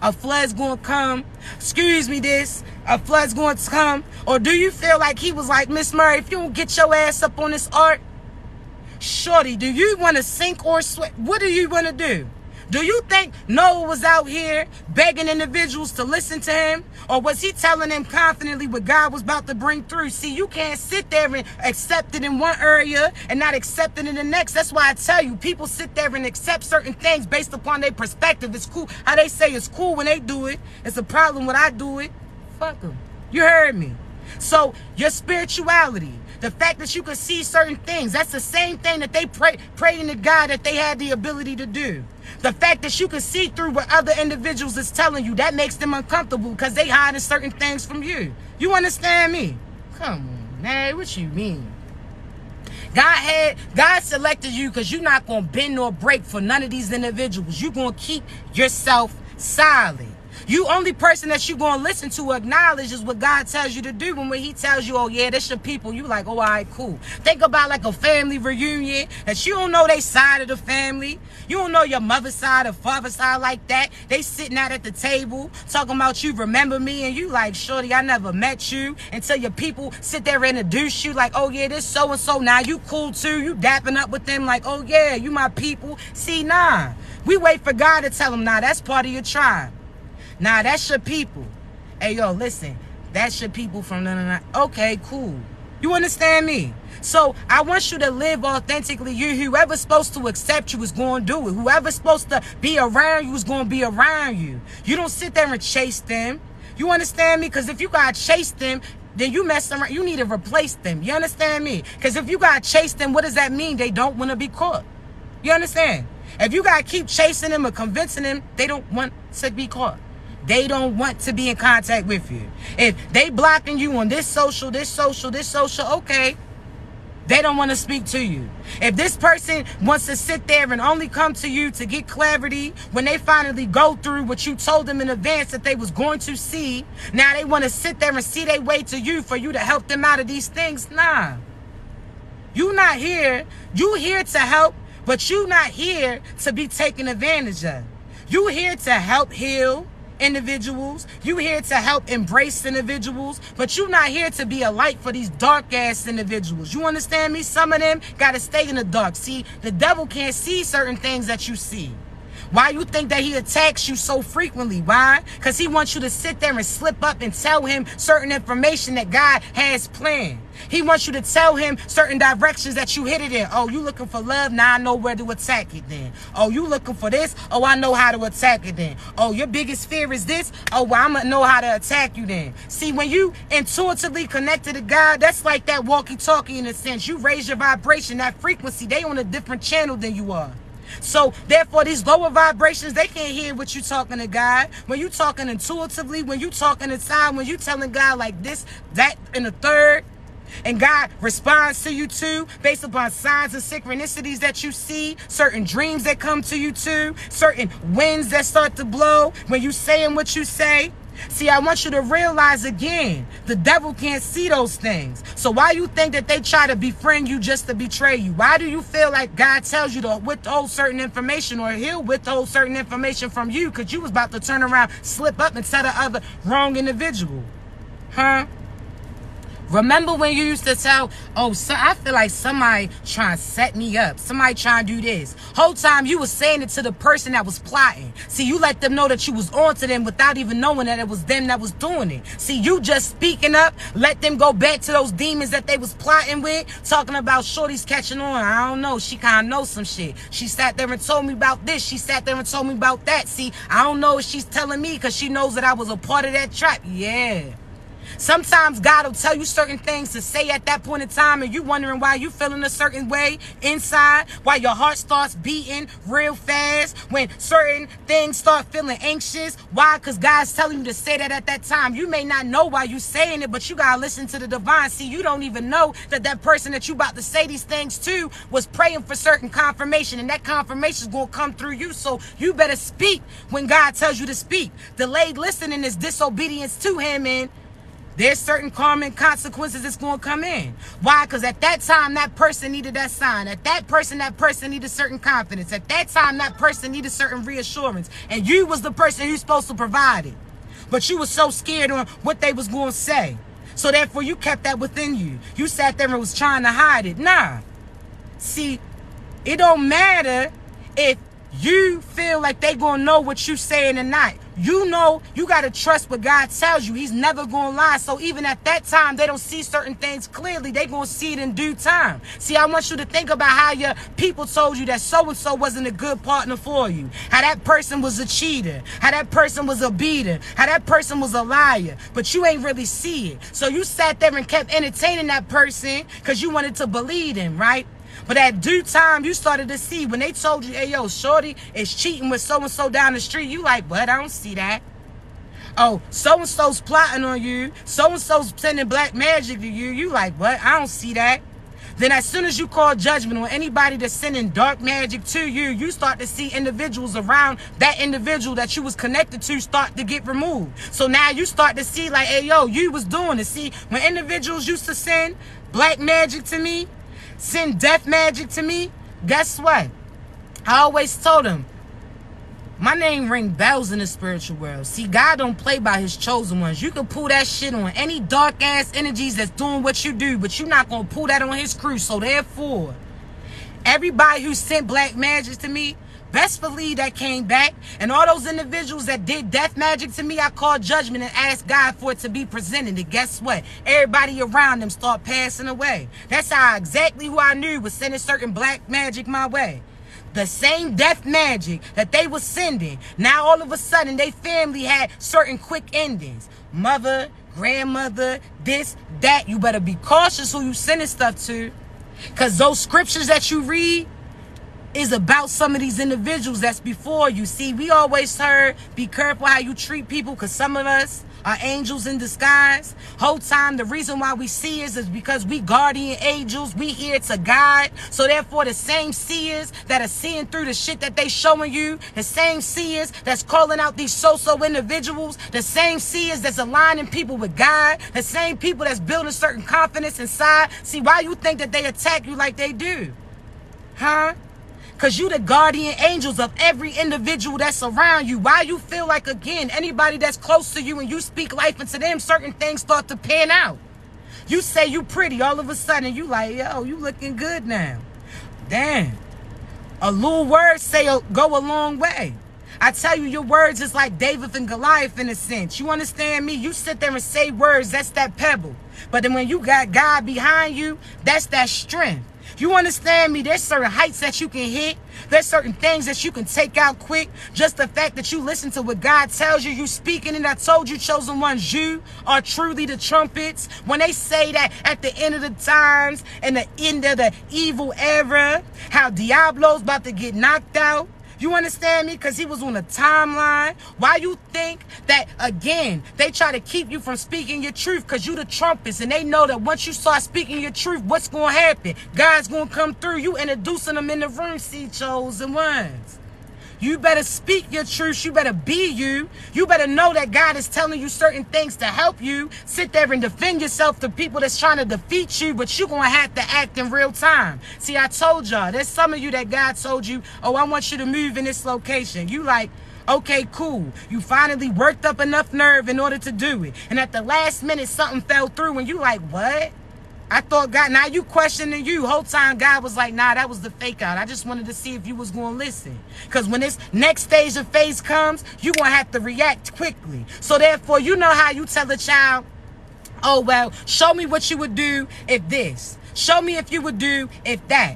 a flood's going to come? Excuse me, this, a flood's going to come? Or do you feel like he was like, Miss Murray, if you don't get your ass up on this ark, shorty, do you want to sink or swim? What do you want to do? Do you think Noah was out here begging individuals to listen to him? Or was he telling them confidently what God was about to bring through? See, you can't sit there and accept it in one area and not accept it in the next. That's why I tell you, people sit there and accept certain things based upon their perspective. It's cool. How they say it's cool when they do it. It's a problem when I do it. Fuck them. You heard me. So your spirituality, the fact that you can see certain things, that's the same thing that they praying to God that they had the ability to do. The fact that you can see through what other individuals is telling you, that makes them uncomfortable because they hiding certain things from you. You understand me? Come on, man. What you mean? God selected you because you're not going to bend or break for none of these individuals. You're going to keep yourself solid. You only person that you going to listen to acknowledge is what God tells you to do. And when he tells you, oh, yeah, that's your people, you like, oh, all right, cool. Think about like a family reunion that you don't know they side of the family. You don't know your mother's side or father's side like that. They sitting out at the table talking about you, remember me, and you like, shorty, I never met you, until your people sit there and introduce you like, oh, yeah, this so-and-so. Now you cool too. You dapping up with them like, oh, yeah, you my people. See, nah. We wait for God to tell them, nah, that's part of your tribe. Nah, that's your people. Hey, yo, listen. That's your people from... Okay, cool. You understand me? So, I want you to live authentically. Whoever's supposed to accept you is going to do it. Whoever's supposed to be around you is going to be around you. You don't sit there and chase them. You understand me? Because if you got to chase them, then you mess around. You need to replace them. You understand me? Because if you got to chase them, what does that mean? They don't want to be caught. You understand? If you got to keep chasing them or convincing them, they don't want to be caught. they don't want to be in contact with you. If they blocking you on this social, okay, they don't want to speak to you. If this person wants to sit there and only come to you to get clarity when they finally go through what you told them in advance that they was going to see, now they want to sit there and see their way to you for you to help them out of these things. Nah. You not here. You here to help, but you not here to be taken advantage of. You here to help heal individuals. You here to help embrace individuals, but you not here to be a light for these dark ass individuals. You understand me? Some of them gotta stay in the dark. See, the devil can't see certain things that you see. Why you think that he attacks you so frequently? Why? Because he wants you to sit there and slip up and tell him certain information that God has planned. He wants you to tell him certain directions that you hit it in. Oh, you looking for love? Now I know where to attack it then. Oh, you looking for this? Oh, I know how to attack it then. Oh, your biggest fear is this? Oh, well, I'm going to know how to attack you then. See, when you intuitively connected to God, that's like that walkie-talkie in a sense. You raise your vibration, that frequency. They on a different channel than you are. So, therefore, these lower vibrations, they can't hear what you talking to God. When you talking intuitively, when you talking in time, when you telling God like this, that, and the third, and God responds to you too, based upon signs and synchronicities that you see, certain dreams that come to you too, certain winds that start to blow when you saying what you say. See, I want you to realize again, the devil can't see those things. So why you think that they try to befriend you just to betray you? Why do you feel like God tells you to withhold certain information, or he'll withhold certain information from you because you was about to turn around, slip up and tell the other wrong individual? Huh? Remember when you used to tell, oh, so I feel like somebody trying to set me up. Somebody trying to do this. Whole time you was saying it to the person that was plotting. See, you let them know that you was on to them without even knowing that it was them that was doing it. See, you just speaking up, let them go back to those demons that they was plotting with, talking about shorty's catching on. I don't know. She kind of knows some shit. She sat there and told me about this. She sat there and told me about that. See, I don't know if she's telling me because she knows that I was a part of that trap. Yeah. Sometimes God will tell you certain things to say at that point in time, and you wondering why you feeling a certain way inside, why your heart starts beating real fast, when certain things start feeling anxious. Why? Because God's telling you to say that at that time. You may not know why you saying it, but you got to listen to the divine. See, you don't even know that that person that you about to say these things to was praying for certain confirmation, and that confirmation is going to come through you. So you better speak when God tells you to speak. Delayed listening is disobedience to him, and there's certain karma and consequences that's going to come in. Why? Because at that time, that person needed that sign. At that person needed certain confidence. At that time, that person needed certain reassurance. And you was the person who's supposed to provide it. But you was so scared on what they was going to say. So therefore, you kept that within you. You sat there and was trying to hide it. Nah. See, it don't matter if you feel like they going to know what you saying or not. You know, you got to trust what God tells you. He's never going to lie. So even at that time, they don't see certain things clearly. They going to see it in due time. See, I want you to think about how your people told you that so-and-so wasn't a good partner for you. How that person was a cheater. How that person was a beater. How that person was a liar. But you ain't really see it. So you sat there and kept entertaining that person because you wanted to believe him, right? But at due time, you started to see when they told you, hey, yo, shorty is cheating with so-and-so down the street. You like, what? I don't see that. Oh, so-and-so's plotting on you. So-and-so's sending black magic to you. You like, what? I don't see that. Then as soon as you call judgment on anybody that's sending dark magic to you, you start to see individuals around that individual that you was connected to start to get removed. So now you start to see like, hey, yo, you was doing it. See, when individuals used to send black magic to me, send death magic to me, guess what? I always told them, my name ring bells in the spiritual world. See, God don't play by his chosen ones. You can pull that shit on any dark ass energies that's doing what you do, but you're not going to pull that on his crew. So therefore, everybody who sent black magic to me, best believe that came back. And all those individuals that did death magic to me, I called judgment and asked God for it to be presented. And guess what? Everybody around them start passing away. That's how exactly who I knew was sending certain black magic my way. The same death magic that they were sending. Now all of a sudden, they family had certain quick endings. Mother, grandmother, this, that. You better be cautious who you sending stuff to. Because those scriptures that you read, is about some of these individuals that's before you. See, we always heard, be careful how you treat people, because some of us are angels in disguise. Whole time, the reason why we see is because we guardian angels. We here to guide. So therefore, the same seers that are seeing through the shit that they showing you, the same seers that's calling out these so-so individuals, the same seers that's aligning people with God, the same people that's building certain confidence inside. See, why you think that they attack you like they do? Huh? Because you the guardian angels of every individual that's around you. Why you feel like, again, anybody that's close to you and you speak life into them, certain things start to pan out. You say you pretty, all of a sudden you like, yo, you looking good now. Damn. A little word go a long way. I tell you, your words is like David and Goliath in a sense. You understand me? You sit there and say words, that's that pebble. But then when you got God behind you, that's that strength. You understand me? There's certain heights that you can hit. There's certain things that you can take out quick. Just the fact that you listen to what God tells you, you speaking, and I told you, chosen ones, you are truly the trumpets. When they say that at the end of the times and the end of the evil era, how Diablo's about to get knocked out. You understand me? Because he was on a timeline. Why you think that, again, they try to keep you from speaking your truth? Because you the trumpets, and they know that once you start speaking your truth, what's going to happen? God's going to come through. You introducing them in the room, see, chosen ones. You better speak your truth. You better be you. You better know that God is telling you certain things to help you. Sit there and defend yourself to people that's trying to defeat you, but you're going to have to act in real time. See, I told y'all, there's some of you that God told you, oh, I want you to move in this location. You like, okay, cool. You finally worked up enough nerve in order to do it. And at the last minute, something fell through, and you like, what? I thought God, now you questioning you. Whole time God was like, nah, that was the fake out. I just wanted to see if you was going to listen. Because when this next stage of phase comes, you going to have to react quickly. So therefore, you know how you tell a child, oh, well, show me what you would do if this. Show me if you would do if that.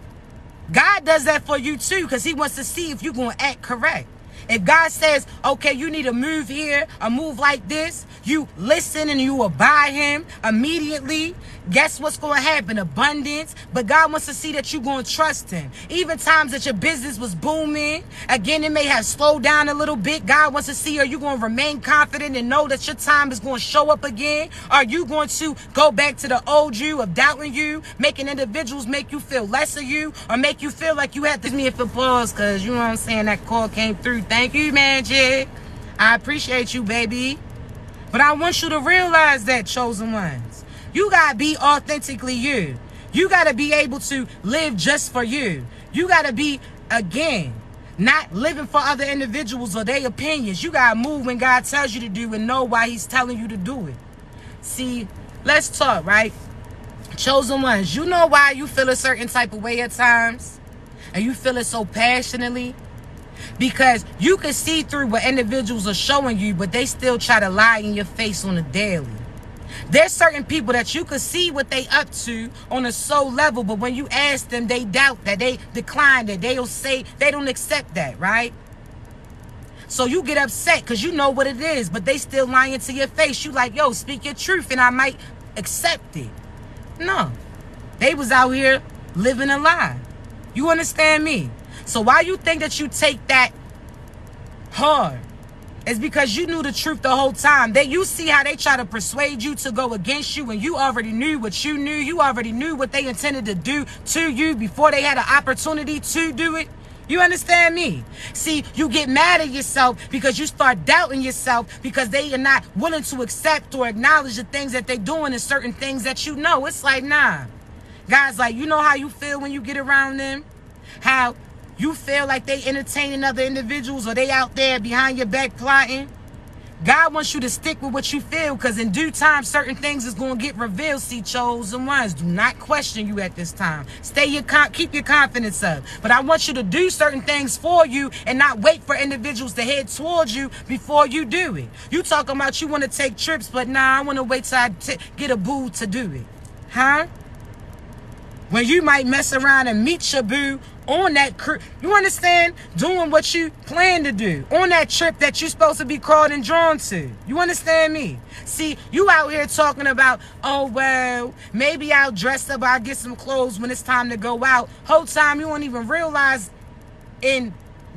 God does that for you too, because he wants to see if you're going to act correct. If God says, okay, you need to move here, or move like this, you listen and you obey him immediately. Guess what's going to happen? Abundance. But God wants to see that you're going to trust him. Even times that your business was booming, again, it may have slowed down a little bit. God wants to see, are you going to remain confident and know that your time is going to show up again? Are you going to go back to the old you of doubting you, making individuals make you feel less of you, or make you feel like you have to give me a applause because, you know what I'm saying, that call came through. Thank you, Magic. I appreciate you, baby. But I want you to realize that, chosen ones. You got to be authentically you. You got to be able to live just for you. You got to be, again, not living for other individuals or their opinions. You got to move when God tells you to do and know why he's telling you to do it. See, let's talk, right? Chosen ones, you know why you feel a certain type of way at times? And you feel it so passionately? Because you can see through what individuals are showing you, but they still try to lie in your face on a daily. There's certain people that you can see what they up to on a soul level, but when you ask them, they doubt that, they decline that, they'll say they don't accept that, right? So you get upset because you know what it is, but they still lying to your face. You like, yo, speak your truth and I might accept it. No, they was out here living a lie. You understand me? So why you think that you take that hard? It's because you knew the truth the whole time. You see how they try to persuade you to go against you, and you already knew what you knew. You already knew what they intended to do to you before they had an opportunity to do it. You understand me? See, you get mad at yourself because you start doubting yourself because they are not willing to accept or acknowledge the things that they're doing and certain things that you know. It's like, nah. Guys, like, you know how you feel when you get around them? How you feel like they entertaining other individuals or they out there behind your back plotting? God wants you to stick with what you feel, because in due time, certain things is going to get revealed. See, chosen ones, do not question you at this time. Keep your confidence up. But I want you to do certain things for you and not wait for individuals to head towards you before you do it. You talking about you want to take trips, but nah, I want to wait till I get a boo to do it. Huh? When you might mess around and meet your boo on that you understand, doing what you plan to do on that trip that you're supposed to be called and drawn to. You understand me? See, you out here talking about, oh, well, maybe I'll dress up, I'll get some clothes when it's time to go out. Whole time you won't even realize And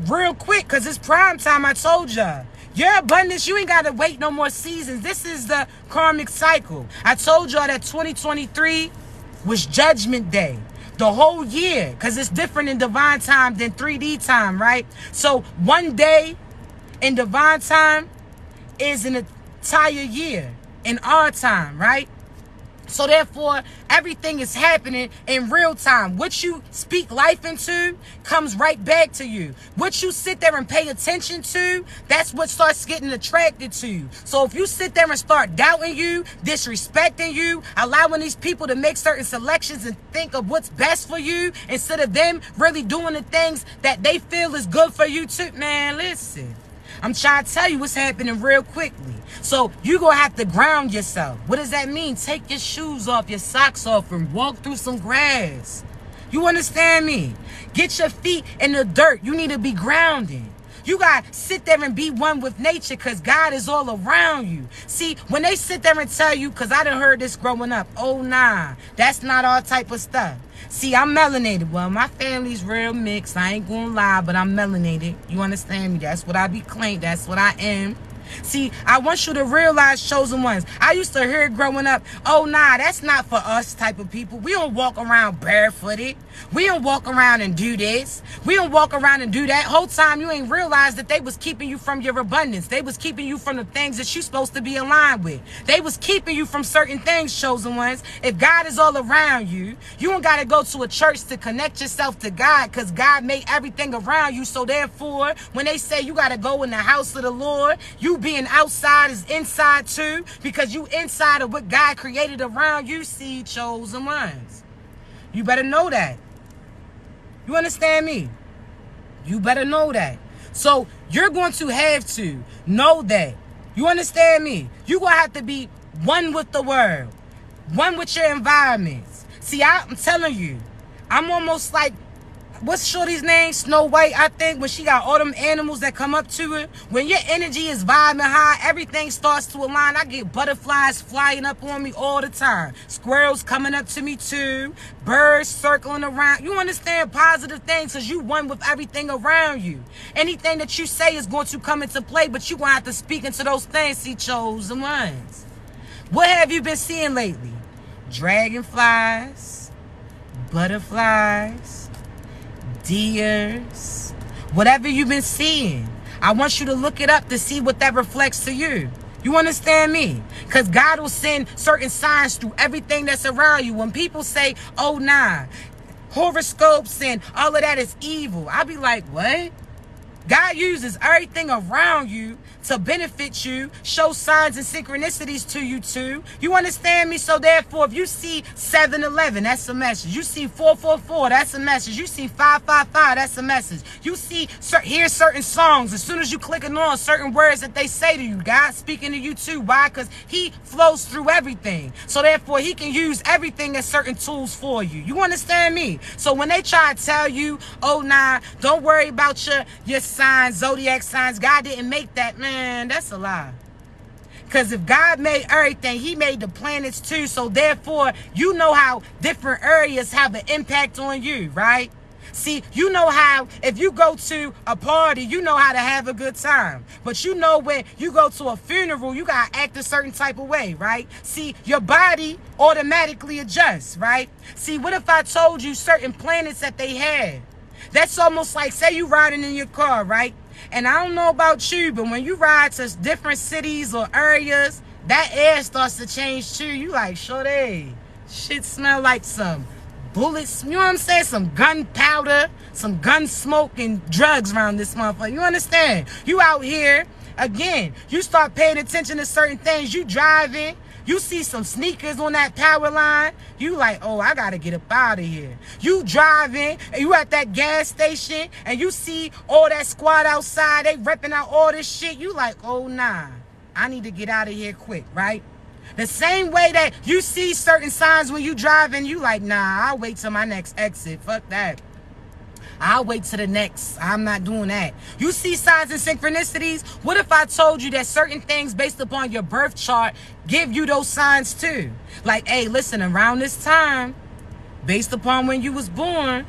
real quick, because it's prime time, I told y'all. Your abundance, you ain't got to wait no more seasons. This is the karmic cycle. I told y'all that 2023 was Judgment Day. The whole year, because it's different in divine time than 3D time, right? So one day in divine time is an entire year in our time, right? So therefore, everything is happening in real time. What you speak life into comes right back to you. What you sit there and pay attention to, that's what starts getting attracted to you. So if you sit there and start doubting you, disrespecting you, allowing these people to make certain selections and think of what's best for you, instead of them really doing the things that they feel is good for you too, man, listen. I'm trying to tell you what's happening real quickly. So you're going to have to ground yourself. What does that mean? Take your shoes off, your socks off, and walk through some grass. You understand me? Get your feet in the dirt. You need to be grounded. You got to sit there and be one with nature, because God is all around you. See, when they sit there and tell you, because I done heard this growing up, oh, nah, that's not our type of stuff. See, I'm melanated. Well, my family's real mixed. I ain't gonna lie, but I'm melanated. You understand me? That's what I be claimed. That's what I am. See, I want you to realize, chosen ones. I used to hear it growing up, oh, nah, that's not for us type of people. We don't walk around barefooted. We don't walk around and do this. We don't walk around and do that. Whole time you ain't realized that they was keeping you from your abundance. They was keeping you from the things that you supposed to be aligned with. They was keeping you from certain things, chosen ones. If God is all around you, you don't got to go to a church to connect yourself to God, because God made everything around you. So therefore, when they say you got to go in the house of the Lord, you being outside is inside too, because you inside of what God created around you. See, chosen ones, you better know that. You understand me? You better know that. So you're going to have to know that. You understand me? You're going to have to be one with the world, one with your environments. See, I'm telling you, I'm almost like, what's Shorty's name? Snow White, I think, when she got all them animals that come up to her. When your energy is vibing high, everything starts to align. I get butterflies flying up on me all the time. Squirrels coming up to me too. Birds circling around. You understand positive things, because you one with everything around you. Anything that you say is going to come into play, but you're going to have to speak into those things. See, chosen ones. What have you been seeing lately? Dragonflies, butterflies, deers, whatever you've been seeing. I want you to look it up to see what that reflects to you. You understand me? Because God will send certain signs through everything that's around you. When people say, oh, nah, horoscopes and all of that is evil, I'll be like, what? God uses everything around you to benefit you, show signs and synchronicities to you too. You understand me? So therefore, if you see 7-Eleven, that's a message. You see 444, that's a message. You see 555, that's a message. You see, hear certain songs. As soon as you clicking on certain words that they say to you, God's speaking to you too. Why? Because he flows through everything. So therefore, he can use everything as certain tools for you. You understand me? So when they try to tell you, oh, nah, don't worry about your signs, zodiac signs, God didn't make that, man, that's a lie. Because if God made everything, he made the planets too. So therefore, you know how different areas have an impact on you, right? See, you know how if you go to a party, you know how to have a good time. But you know when you go to a funeral, you got to act a certain type of way, right? See, your body automatically adjusts, right? See, what if I told you certain planets that they have? That's almost like, say you riding in your car, right? And I don't know about you, but when you ride to different cities or areas, that air starts to change too. You like, shorty, shit smell like some bullets, you know what I'm saying? Some gunpowder, some gun smoke and drugs around this motherfucker. You understand? You out here, again, you start paying attention to certain things. You driving, you see some sneakers on that power line. You like, oh, I got to get up out of here. You driving, and you at that gas station, and you see all that squad outside. They repping out all this shit. You like, oh, nah, I need to get out of here quick, right? The same way that you see certain signs when you driving, you like, nah, I'll wait till my next exit. Fuck that. I'll wait to the next. I'm not doing that. You see signs and synchronicities. What if I told you that certain things based upon your birth chart give you those signs too? Like, hey, listen, around this time, based upon when you was born,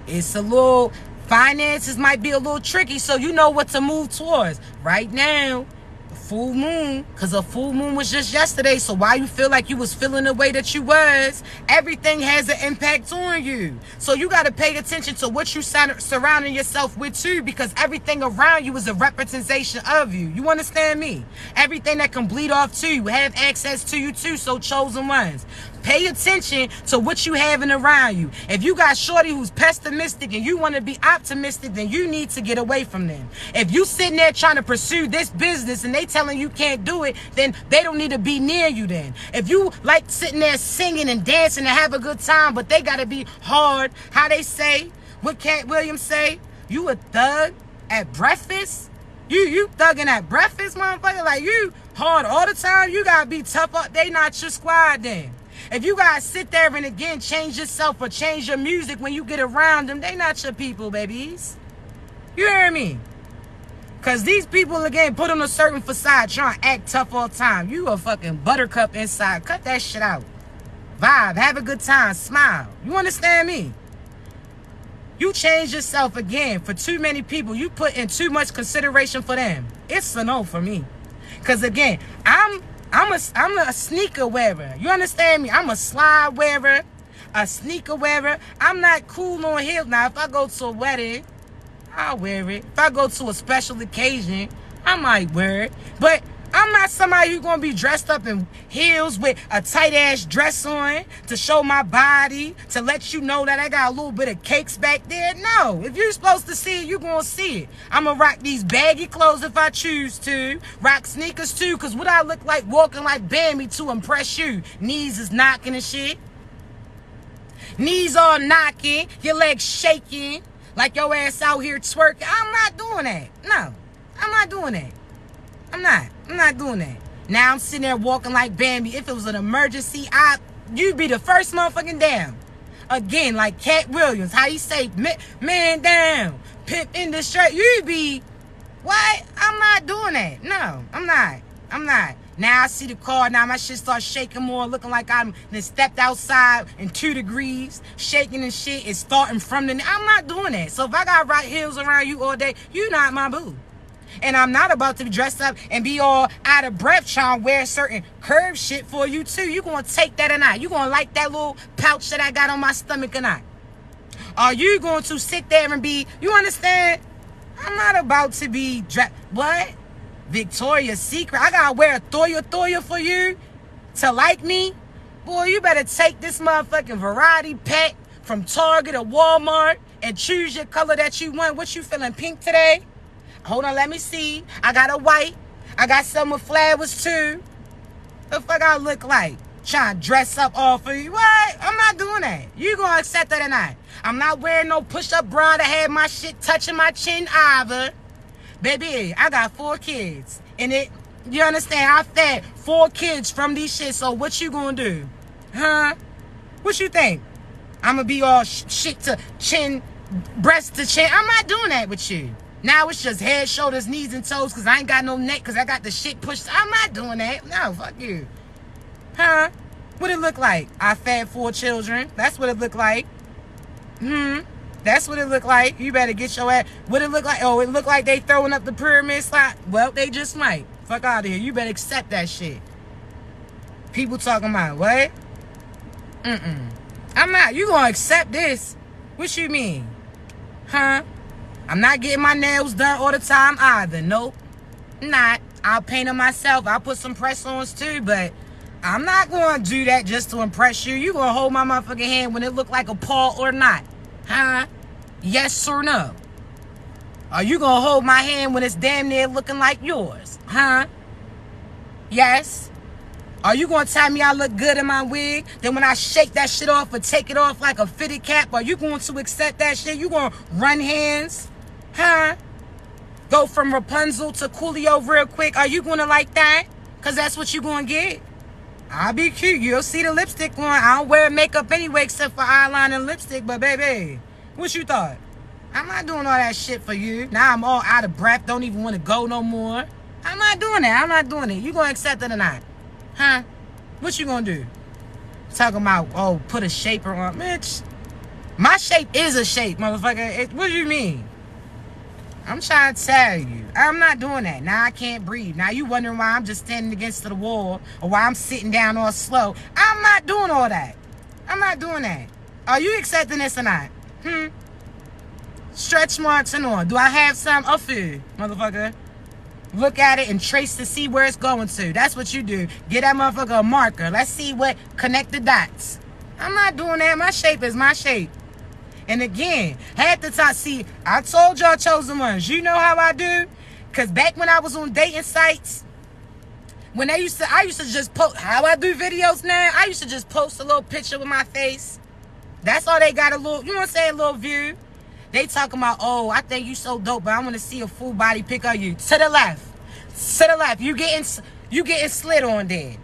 it's a little Finances might be a little tricky, so you know what to move towards. Right now, full moon, because a full moon was just yesterday, so why you feel like you was feeling the way that you was, everything has an impact on you. So you got to pay attention to what you surrounding yourself with too, because everything around you is a representation of you. You understand me? Everything that can bleed off to you, have access to you too, so chosen ones. Pay attention to what you having around you. If you got shorty who's pessimistic and you want to be optimistic, then you need to get away from them. If you sitting there trying to pursue this business and they telling you can't do it, then they don't need to be near you then. If you like sitting there singing and dancing and have a good time, but they got to be hard, how they say, what Cat Williams say, you a thug at breakfast? You thugging at breakfast, motherfucker? Like, you hard all the time? You got to be tough up. They not your squad then. If you guys sit there and again change yourself or change your music when you get around them, they not your people, babies. You hear me? Because these people, again, put on a certain facade trying to act tough all the time. You a fucking buttercup inside. Cut that shit out. Vibe. Have a good time. Smile. You understand me? You change yourself again for too many people. You put in too much consideration for them. It's a no for me. Because, again, I'm a sneaker wearer. You understand me? I'm a slide wearer, a sneaker wearer. I'm not cool on heels. Now, if I go to a wedding, I'll wear it. If I go to a special occasion, I might wear it. But I'm not somebody who's going to be dressed up in heels with a tight-ass dress on to show my body, to let you know that I got a little bit of cakes back there. No. If you're supposed to see it, you're going to see it. I'm going to rock these baggy clothes if I choose to. Rock sneakers, too, because what I look like walking like Bambi to impress you? Knees is knocking and shit. Knees all knocking. Your legs shaking. Like your ass out here twerking. I'm not doing that. No. I'm not doing that. I'm not doing that. Now I'm sitting there walking like Bambi. If it was an emergency, you'd be the first motherfucking down. Again, like Cat Williams, how you say, man down, pimp in the straight. You'd be, what? I'm not doing that. No, I'm not. Now I see the car. Now my shit starts shaking more, looking like I'm then stepped outside in 2 degrees, shaking and shit. It's starting from the. I'm not doing that. So if I got right heels around you all day, you not my boo. And I'm not about to be dressed up and be all out of breath trying to wear certain curve shit for you too. You gonna take that or not? You gonna like that little pouch that I got on my stomach or not? Are you going to sit there and be? You understand? I'm not about to be dressed. What? Victoria's Secret. I gotta wear a Thoya for you to like me? Boy, you better take this motherfucking variety pack from Target or Walmart and choose your color that you want. What you feeling, pink today? Hold on, let me see. I got a white. I got some with flowers too. The fuck I look like? Trying to dress up all for you. What? I'm not doing that. You gonna accept that or not? I'm not wearing no push-up bra to have my shit touching my chin either. Baby, I got 4 kids. And you understand? I fed 4 kids from these shit. So what you gonna do? Huh? What you think? I'm gonna be all shit to chin, breast to chin. I'm not doing that with you. Now it's just head, shoulders, knees, and toes because I ain't got no neck because I got the shit pushed. I'm not doing that. No, fuck you. Huh? What it look like? I fed 4 children. That's what it look like. That's what it look like. You better get your ass. What it look like? Oh, it look like they throwing up the pyramid slide. Well, they just might. Fuck out of here. You better accept that shit. People talking about what? I'm not. You gonna accept this? What you mean? Huh? I'm not getting my nails done all the time either. Nope. Not. I'll paint them myself. I'll put some press-ons too, but I'm not going to do that just to impress you. You going to hold my motherfucking hand when it look like a paw or not? Huh? Yes or no? Are you going to hold my hand when it's damn near looking like yours? Huh? Yes? Are you going to tell me I look good in my wig? Then when I shake that shit off or take it off like a fitted cap, are you going to accept that shit? You going to run hands? Huh? Go from Rapunzel to Coolio real quick. Are you going to like that? Because that's what you going to get. I'll be cute. You'll see the lipstick on. I don't wear makeup anyway except for eyeliner and lipstick. But, baby, what you thought? I'm not doing all that shit for you. Now I'm all out of breath. Don't even want to go no more. I'm not doing that. I'm not doing it. You going to accept it or not? Huh? What you going to do? Talking about, oh, put a shaper on. Bitch, My shape is a shape, motherfucker. What do you mean? I'm trying to tell you. I'm not doing that. Now I can't breathe. Now you wondering why I'm just standing against the wall or why I'm sitting down all slow. I'm not doing all that. I'm not doing that. Are you accepting this or not? Stretch marks and all. Do I have some of food, motherfucker? Look at it and trace to see where it's going to. That's what you do. Get that motherfucker a marker. Let's see what connect the dots. I'm not doing that. My shape is my shape. And again, half the time, see, I told y'all chosen ones. You know how I do? Because back when I was on dating sites, when I used to just post, how I do videos now, I used to just post a little picture with my face. That's all they got, a little, you know what I'm saying, a little view. They talking about, oh, I think you so dope, but I want to see a full body pic of you. To the left. To the left. You getting slid on there.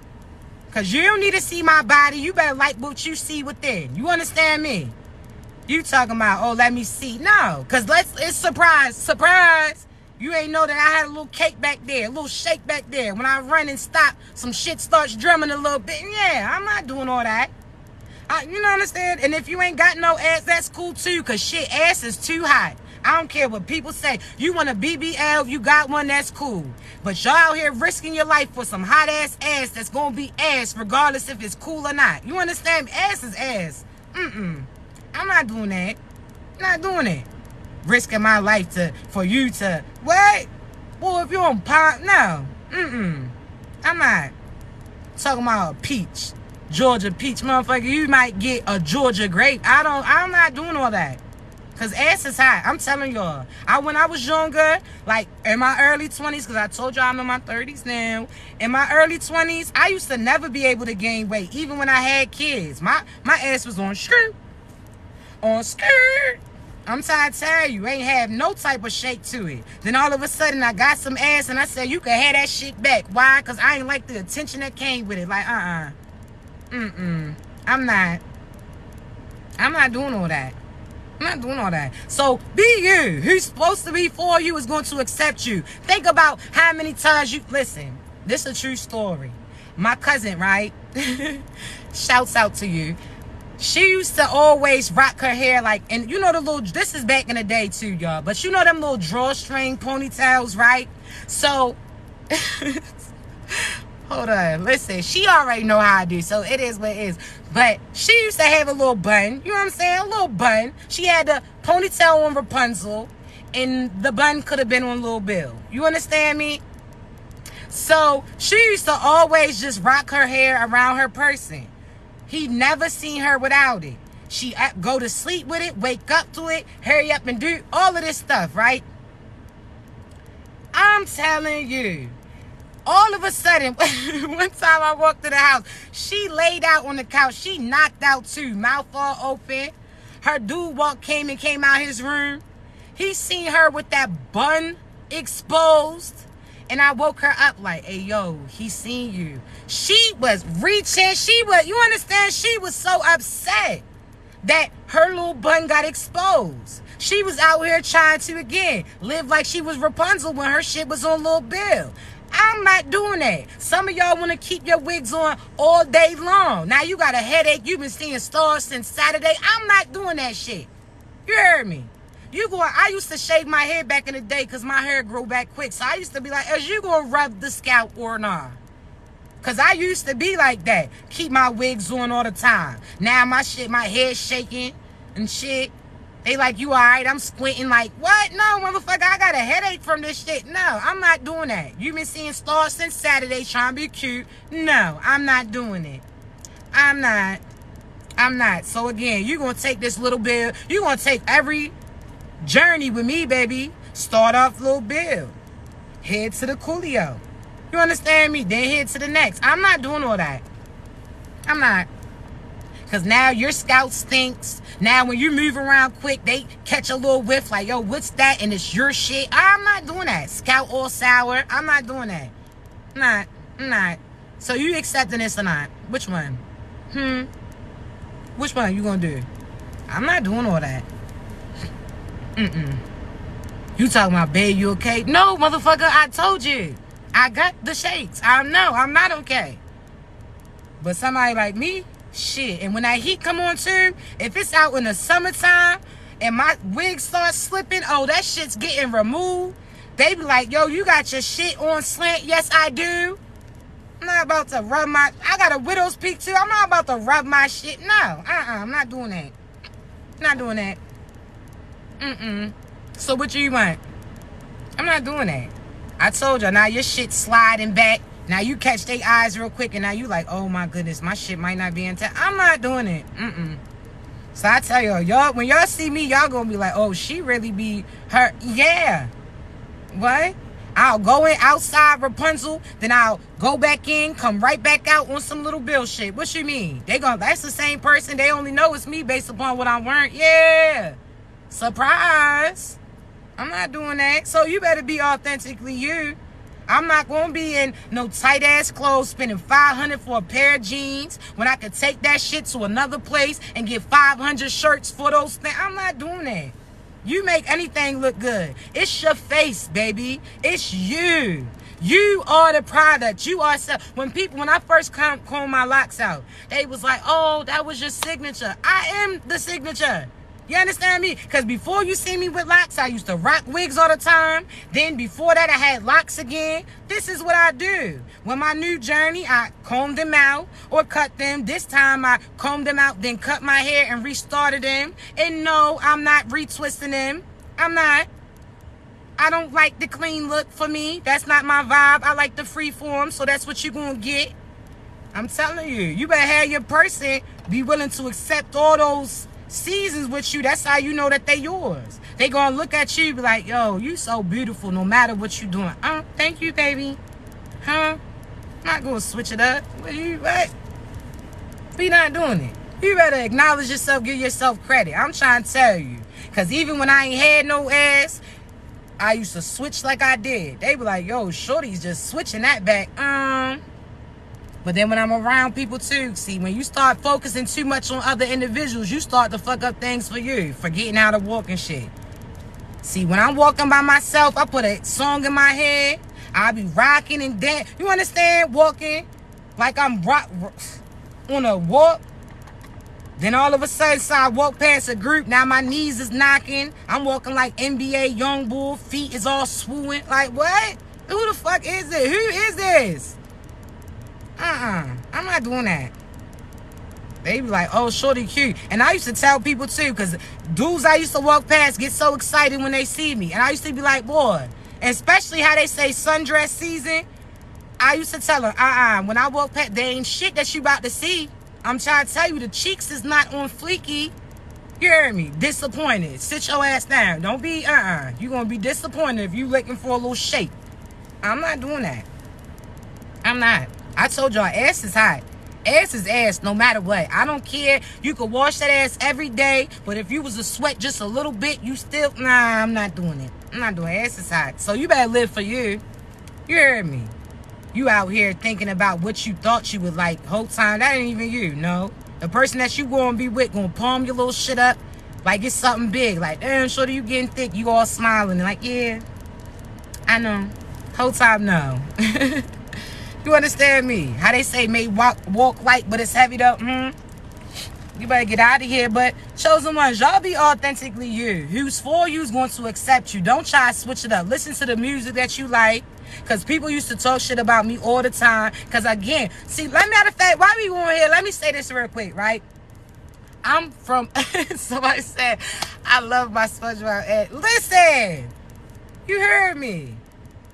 Because you don't need to see my body. You better like what you see within. You understand me? You talking about, oh, let me see. No, because it's surprise. You ain't know that I had a little cake back there, a little shake back there. When I run and stop, some shit starts drumming a little bit. Yeah, I'm not doing all that. You know, understand? And if you ain't got no ass, that's cool too, because shit, ass is too hot. I don't care what people say. You want a BBL, you got one, that's cool. But y'all out here risking your life for some hot ass that's going to be ass regardless if it's cool or not. You understand? Ass is ass. I'm not doing that. I'm not doing it. Risking my life for you to, what? Well, if you're on pot, no. I'm not. Talking about a peach. Georgia peach, motherfucker. You might get a Georgia grape. I'm not doing all that. Because ass is hot. I'm telling y'all. When I was younger, like in my early 20s, because I told y'all I'm in my 30s now. In my early 20s, I used to never be able to gain weight, even when I had kids. My ass was on skirt. On skirt. I'm trying to tell you, ain't have no type of shape to it. Then all of a sudden, I got some ass, and I said, you can have that shit back. Why? Because I ain't like the attention that came with it. Like, I'm not doing all that. I'm not doing all that. So be you. Who's supposed to be for you is going to accept you. Think about how many times you listen. This is a true story. My cousin, right? Shouts out to you. She used to always rock her hair like, and you know the little, this is back in the day too, y'all. But you know them little drawstring ponytails, right? So hold on, listen, she already know how I do, so it is what it is. But she used to have a little bun, you know what I'm saying? A little bun. She had the ponytail on Rapunzel, and the bun could have been on Lil Bill. You understand me? So she used to always just rock her hair around her person. He never seen her without it. She go to sleep with it, wake up to it, hurry up and do all of this stuff, right? I'm telling you. All of a sudden, one time I walked to the house, she laid out on the couch. She knocked out too, mouth all open. Her dude came out his room. He seen her with that bun exposed. And I woke her up like, hey, yo, he seen you. She was reaching. You understand? She was so upset that her little bun got exposed. She was out here trying to, again, live like she was Rapunzel when her shit was on Lil Bill. I'm not doing that. Some of y'all want to keep your wigs on all day long. Now you got a headache. You've been seeing stars since Saturday. I'm not doing that shit. You heard me? I used to shave my hair back in the day because my hair grew back quick. So I used to be like, is you going to rub the scalp or not? Because I used to be like that. Keep my wigs on all the time. Now my head shaking and shit. They like, you all right? I'm squinting like, what? No, motherfucker, I got a headache from this shit. No, I'm not doing that. You've been seeing stars since Saturday trying to be cute. No, I'm not doing it. I'm not. So again, you're going to take this little bill. You're going to take every journey with me, baby. Start off Lil Bill. Head to the Coolio. You understand me? Then head to the next. I'm not doing all that. I'm not. Because now your scalp stinks. Now when you move around quick, they catch a little whiff like, yo, what's that? And it's your shit. I'm not doing that. Scalp all sour. I'm not doing that. I'm not. So you accepting this or not? Which one? Which one you gonna do? I'm not doing all that. You talking about, babe, you okay? No, motherfucker, I told you. I got the shakes. I know, I'm not okay. But somebody like me, Shit. And when that heat come on too, if it's out in the summertime and my wig starts slipping, oh, that shit's getting removed. They be like, yo, you got your shit on slant? Yes, I do. I'm not about to rub my... I got a widow's peak too. I'm not about to rub my shit. No. I'm not doing that. Not doing that. So what you want? I'm not doing that. I told you. Now your shit sliding back. Now you catch their eyes real quick and now you like, oh my goodness, my shit might not be intact. I'm not doing it. So I tell y'all, when y'all see me, y'all gonna be like, oh, she really be her. Yeah. What? I'll go in outside Rapunzel, then I'll go back in, come right back out on some little Bill shit. What you mean? That's the same person. They only know it's me based upon what I'm wearing. Yeah. Surprise. I'm not doing that. So you better be authentically you. I'm not going to be in no tight ass clothes spending $500 for a pair of jeans when I could take that shit to another place and get 500 shirts for those things. I'm not doing that. You make anything look good. It's your face, baby. It's you. You are the product. You are when I first combed my locks out, they was like, oh, that was your signature. I am the signature. You understand me? Because before you see me with locks, I used to rock wigs all the time. Then before that, I had locks again. This is what I do. When my new journey, I combed them out or cut them. This time, I combed them out, then cut my hair and restarted them. And no, I'm not retwisting them. I'm not. I don't like the clean look for me. That's not my vibe. I like the free form, so that's what you're going to get. I'm telling you. You better have your person be willing to accept all those seasons with you. That's how you know that they yours. They gonna look at you and be like, yo, you so beautiful no matter what you doing. Thank you, baby. I'm not gonna switch it up. What? We not doing it. You better acknowledge yourself, give yourself credit. I'm trying to tell you. Because even when I ain't had no ass, I used to switch like I did. They be like, yo, shorty's just switching that back. But then when I'm around people too, see, when you start focusing too much on other individuals, you start to fuck up things for you, forgetting how to walk and shit. See, when I'm walking by myself, I put a song in my head. I be rocking and dancing. You understand? Walking like I'm on a walk. Then all of a sudden, so I walk past a group. Now my knees is knocking. I'm walking like NBA young bull. Feet is all swooing. Like, what? Who the fuck is it? Who is this? I'm not doing that. They be like, oh, shorty cute. And I used to tell people too, because dudes I used to walk past get so excited when they see me. And I used to be like, boy, especially how they say sundress season. I used to tell them, when I walk past, there ain't shit that you about to see. I'm trying to tell you, the cheeks is not on fleeky. You hear me? Disappointed. Sit your ass down. Don't be, You're going to be disappointed if you looking for a little shape. I'm not doing that. I'm not. I told y'all, ass is hot. Ass is ass no matter what. I don't care. You could wash that ass every day, but if you was to sweat just a little bit, you still... Nah, I'm not doing it. I'm not doing it. Ass is hot. So you better live for you. You heard me. You out here thinking about what you thought you would like. Whole time, that ain't even you, no. The person that you gonna be with gonna palm your little shit up like it's something big. Like, damn, shorty, you getting thick. You all smiling. Like, yeah, I know. Whole time, no. You understand me? How they say may walk light, but it's heavy though. You better get out of here. But chosen ones, y'all be authentically you. Who's for you is going to accept you. Don't try to switch it up. Listen to the music that you like. Because people used to talk shit about me all the time. Because again, see, matter of fact, why we going here? Let me say this real quick, right? I'm from, somebody said, I love my SpongeBob ad. Listen, you heard me.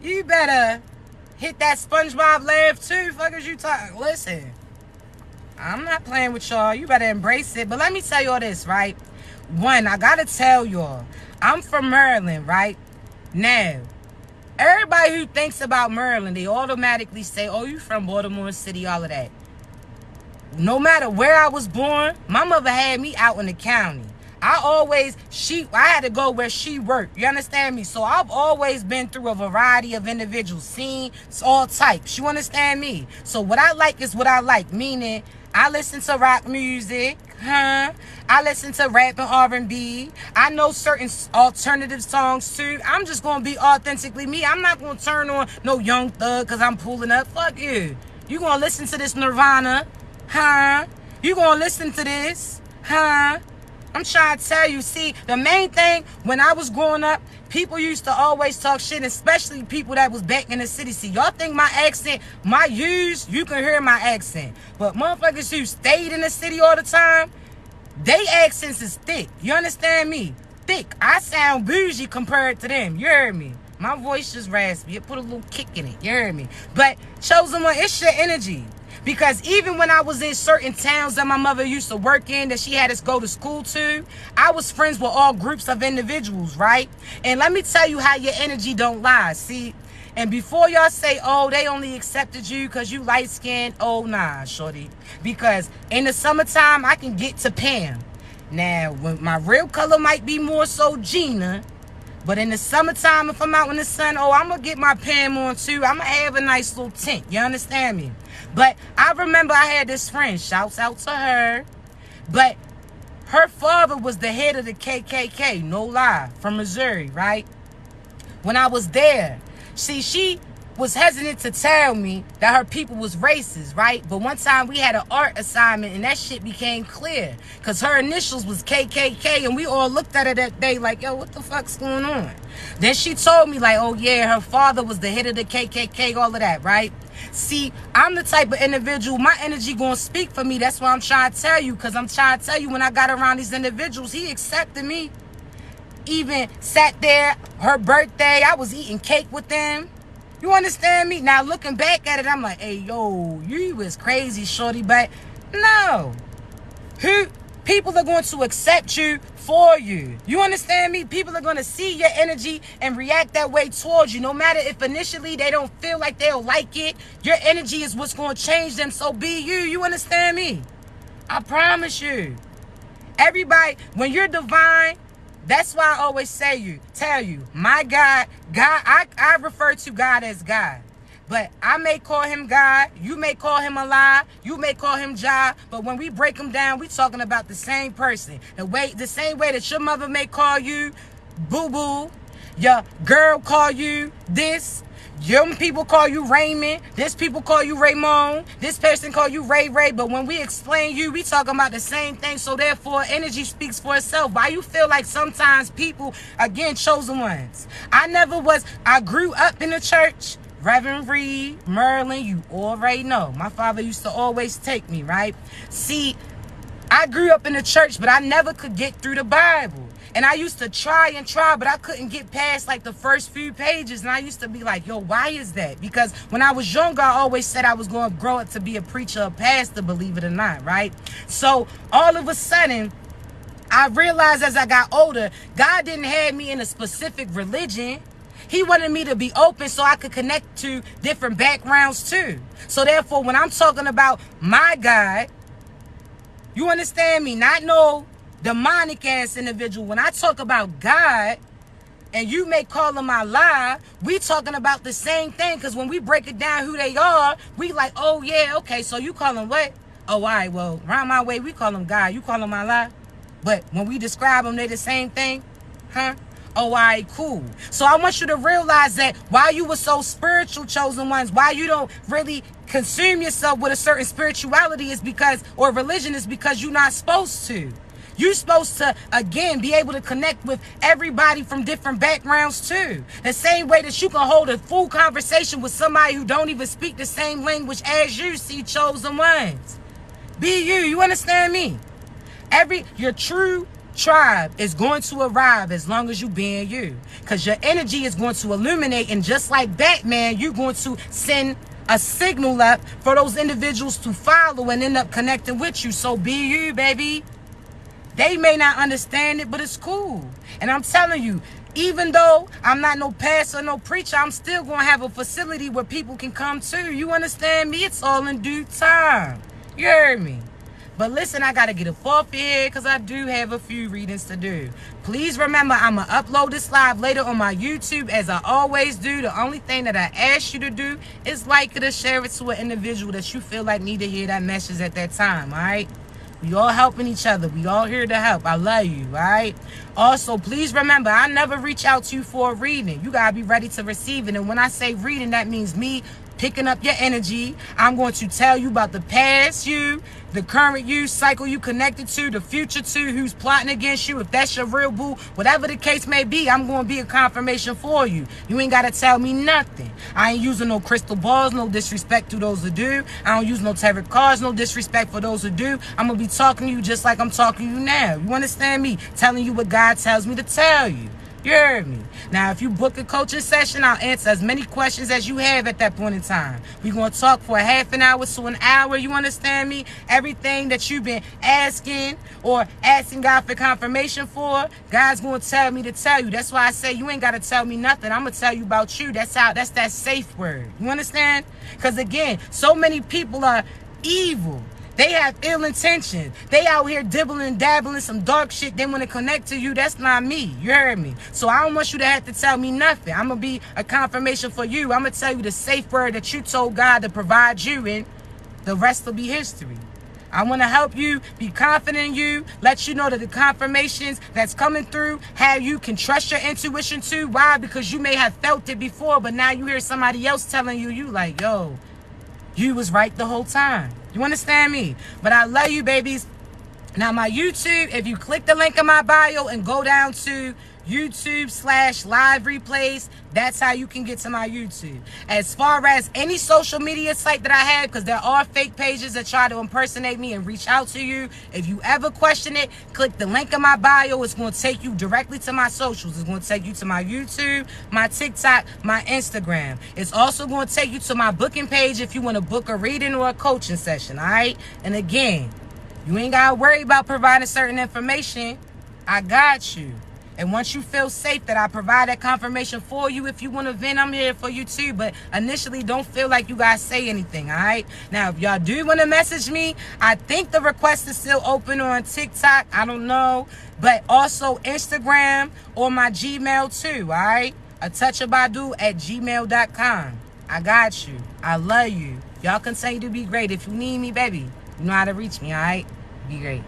You better hit that SpongeBob laugh too. Fuckers, you talking? Listen, I'm not playing with y'all. You better embrace it. But let me tell y'all this, right? One, I gotta tell y'all, I'm from Maryland, right? Now, everybody who thinks about Maryland, they automatically say, oh, you from Baltimore City, all of that. No matter where I was born, my mother had me out in the county. I had to go where she worked. You understand me? So I've always been through a variety of individuals, seen all types. You understand me? So what I like is what I like, meaning I listen to rock music, I listen to rap and R&B. I know certain alternative songs too. I'm just going to be authentically me. I'm not going to turn on no Young Thug because I'm pulling up. Fuck you. You going to listen to this Nirvana, You gonna listen to this? Huh? I'm trying to tell you, see, the main thing, when I was growing up, people used to always talk shit, especially people that was back in the city. See, y'all think my accent, my use, you can hear my accent. But motherfuckers who stayed in the city all the time, they accents is thick. You understand me? Thick. I sound bougie compared to them. You heard me? My voice just raspy. It put a little kick in it. You heard me? But chosen one, it's your energy. Because even when I was in certain towns that my mother used to work in, that she had us go to school to, I was friends with all groups of individuals, right? And let me tell you how your energy don't lie, see? And before y'all say, oh, they only accepted you because you light-skinned, oh, nah, shorty. Because in the summertime, I can get to Pam. Now, when my real color might be more so Gina, but in the summertime, if I'm out in the sun, oh, I'm going to get my Pam on too. I'm going to have a nice little tint. You understand me? But I remember I had this friend, shouts out to her, but her father was the head of the KKK, no lie, from Missouri, right? When I was there, see, she was hesitant to tell me that her people was racist, right? But one time we had an art assignment and that shit became clear because her initials was KKK and we all looked at her that day like, yo, what the fuck's going on? Then she told me like, oh yeah, her father was the head of the KKK, all of that, right? See, I'm the type of individual, my energy gonna speak for me. That's what I'm trying to tell you, because I'm trying to tell you, when I got around these individuals, he accepted me. Even sat there, her birthday, I was eating cake with them. You understand me? Now, looking back at it, I'm like, hey, yo, you was crazy, shorty. But no. People are going to accept you for you. You understand me? People are going to see your energy and react that way towards you. No matter if initially they don't feel like they'll like it, your energy is what's going to change them. So be you. You understand me? I promise you. Everybody, when you're divine, that's why I always tell you, my God, I refer to God as God. But I may call him God, you may call him Allah, you may call him Jah, but when we break him down, we talking about the same person. The same way that your mother may call you boo-boo, your girl call you this, young people call you Raymond, this people call you Raymond, this person call you Ray Ray, but when we explain you, we talking about the same thing, so therefore energy speaks for itself. Why you feel like sometimes people, again, chosen ones. I grew up in the church. Reverend Reed, Merlin, you already know. My father used to always take me, right? See, I grew up in the church, but I never could get through the Bible. And I used to try, but I couldn't get past like the first few pages. And I used to be like, yo, why is that? Because when I was younger, I always said I was going to grow up to be a preacher, a pastor, believe it or not, right? So all of a sudden, I realized as I got older, God didn't have me in a specific religion. He wanted me to be open so I could connect to different backgrounds too. So therefore, when I'm talking about my God, you understand me? Not no demonic ass individual. When I talk about God, and you may call him Allah, we talking about the same thing. Because when we break it down who they are, we like, oh yeah, okay, so you call him what? Oh, all right, well, around my way, we call him God. You call him Allah. But when we describe them, they the same thing, huh? Oh, all right, cool. So I want you to realize that why you were so spiritual, chosen ones, why you don't really consume yourself with a certain spirituality is because, or religion is because you're not supposed to. You're supposed to, again, be able to connect with everybody from different backgrounds too. The same way that you can hold a full conversation with somebody who don't even speak the same language as you, see, chosen ones. Be you, you understand me? Your true tribe is going to arrive as long as you being you, because your energy is going to illuminate, and just like Batman, you're going to send a signal up for those individuals to follow and end up connecting with you. So be you, baby. They may not understand it, but it's cool. And I'm telling you, even though I'm not no pastor, no preacher, I'm still going to have a facility where people can come to. You understand me? It's all in due time. You heard me? But listen, I got to get up off here because I do have a few readings to do. Please remember, I'm going to upload this live later on my YouTube as I always do. The only thing that I ask you to do is like it or share it to an individual that you feel like need to hear that message at that time, all right? We all helping each other. We all here to help. I love you, all right? Also, please remember, I never reach out to you for a reading. You got to be ready to receive it. And when I say reading, that means me picking up your energy. I'm going to tell you about the past you, the current you, cycle you connected to, the future to, who's plotting against you. If that's your real boo, whatever the case may be, I'm going to be a confirmation for you. You ain't got to tell me nothing. I ain't using no crystal balls, no disrespect to those who do. I don't use no tarot cards, no disrespect for those who do. I'm going to be talking to you just like I'm talking to you now. You understand me? Telling you what God tells me to tell you. You heard me. Now, if you book a coaching session, I'll answer as many questions as you have at that point in time. We're going to talk for a half an hour to an hour. You understand me? Everything that you've been asking or asking God for confirmation for, God's going to tell me to tell you. That's why I say you ain't got to tell me nothing. I'm going to tell you about you. That's that safe word. You understand? Because, again, so many people are evil. They have ill intentions. They out here dibbling and dabbling some dark shit. They want to connect to you. That's not me. You heard me? So I don't want you to have to tell me nothing. I'm going to be a confirmation for you. I'm going to tell you the safe word that you told God to provide you, and the rest will be history. I want to help you, be confident in you, let you know that the confirmations that's coming through, how you can trust your intuition too. Why? Because you may have felt it before, but now you hear somebody else telling you, you like, yo, you was right the whole time. You understand me? But I love you, babies. Now, my YouTube, if you click the link in my bio and go down to YouTube/live replays, that's how you can get to my YouTube. As far as any social media site that I have, because there are fake pages that try to impersonate me and reach out to you, if you ever question it, click the link in my bio. It's going to take you directly to my socials. It's going to take you to my YouTube, my TikTok, my Instagram. It's also going to take you to my booking page if you want to book a reading or a coaching session, all right? And again, you ain't got to worry about providing certain information. I got you. And once you feel safe that I provide that confirmation for you, if you want to vent, I'm here for you too. But initially, don't feel like you guys say anything, all right? Now, if y'all do want to message me, I think the request is still open on TikTok. I don't know. But also Instagram or my Gmail too, all right? atouchabadu@gmail.com. I got you. I love you. Y'all continue to be great. If you need me, baby, you know how to reach me, all right? Be great.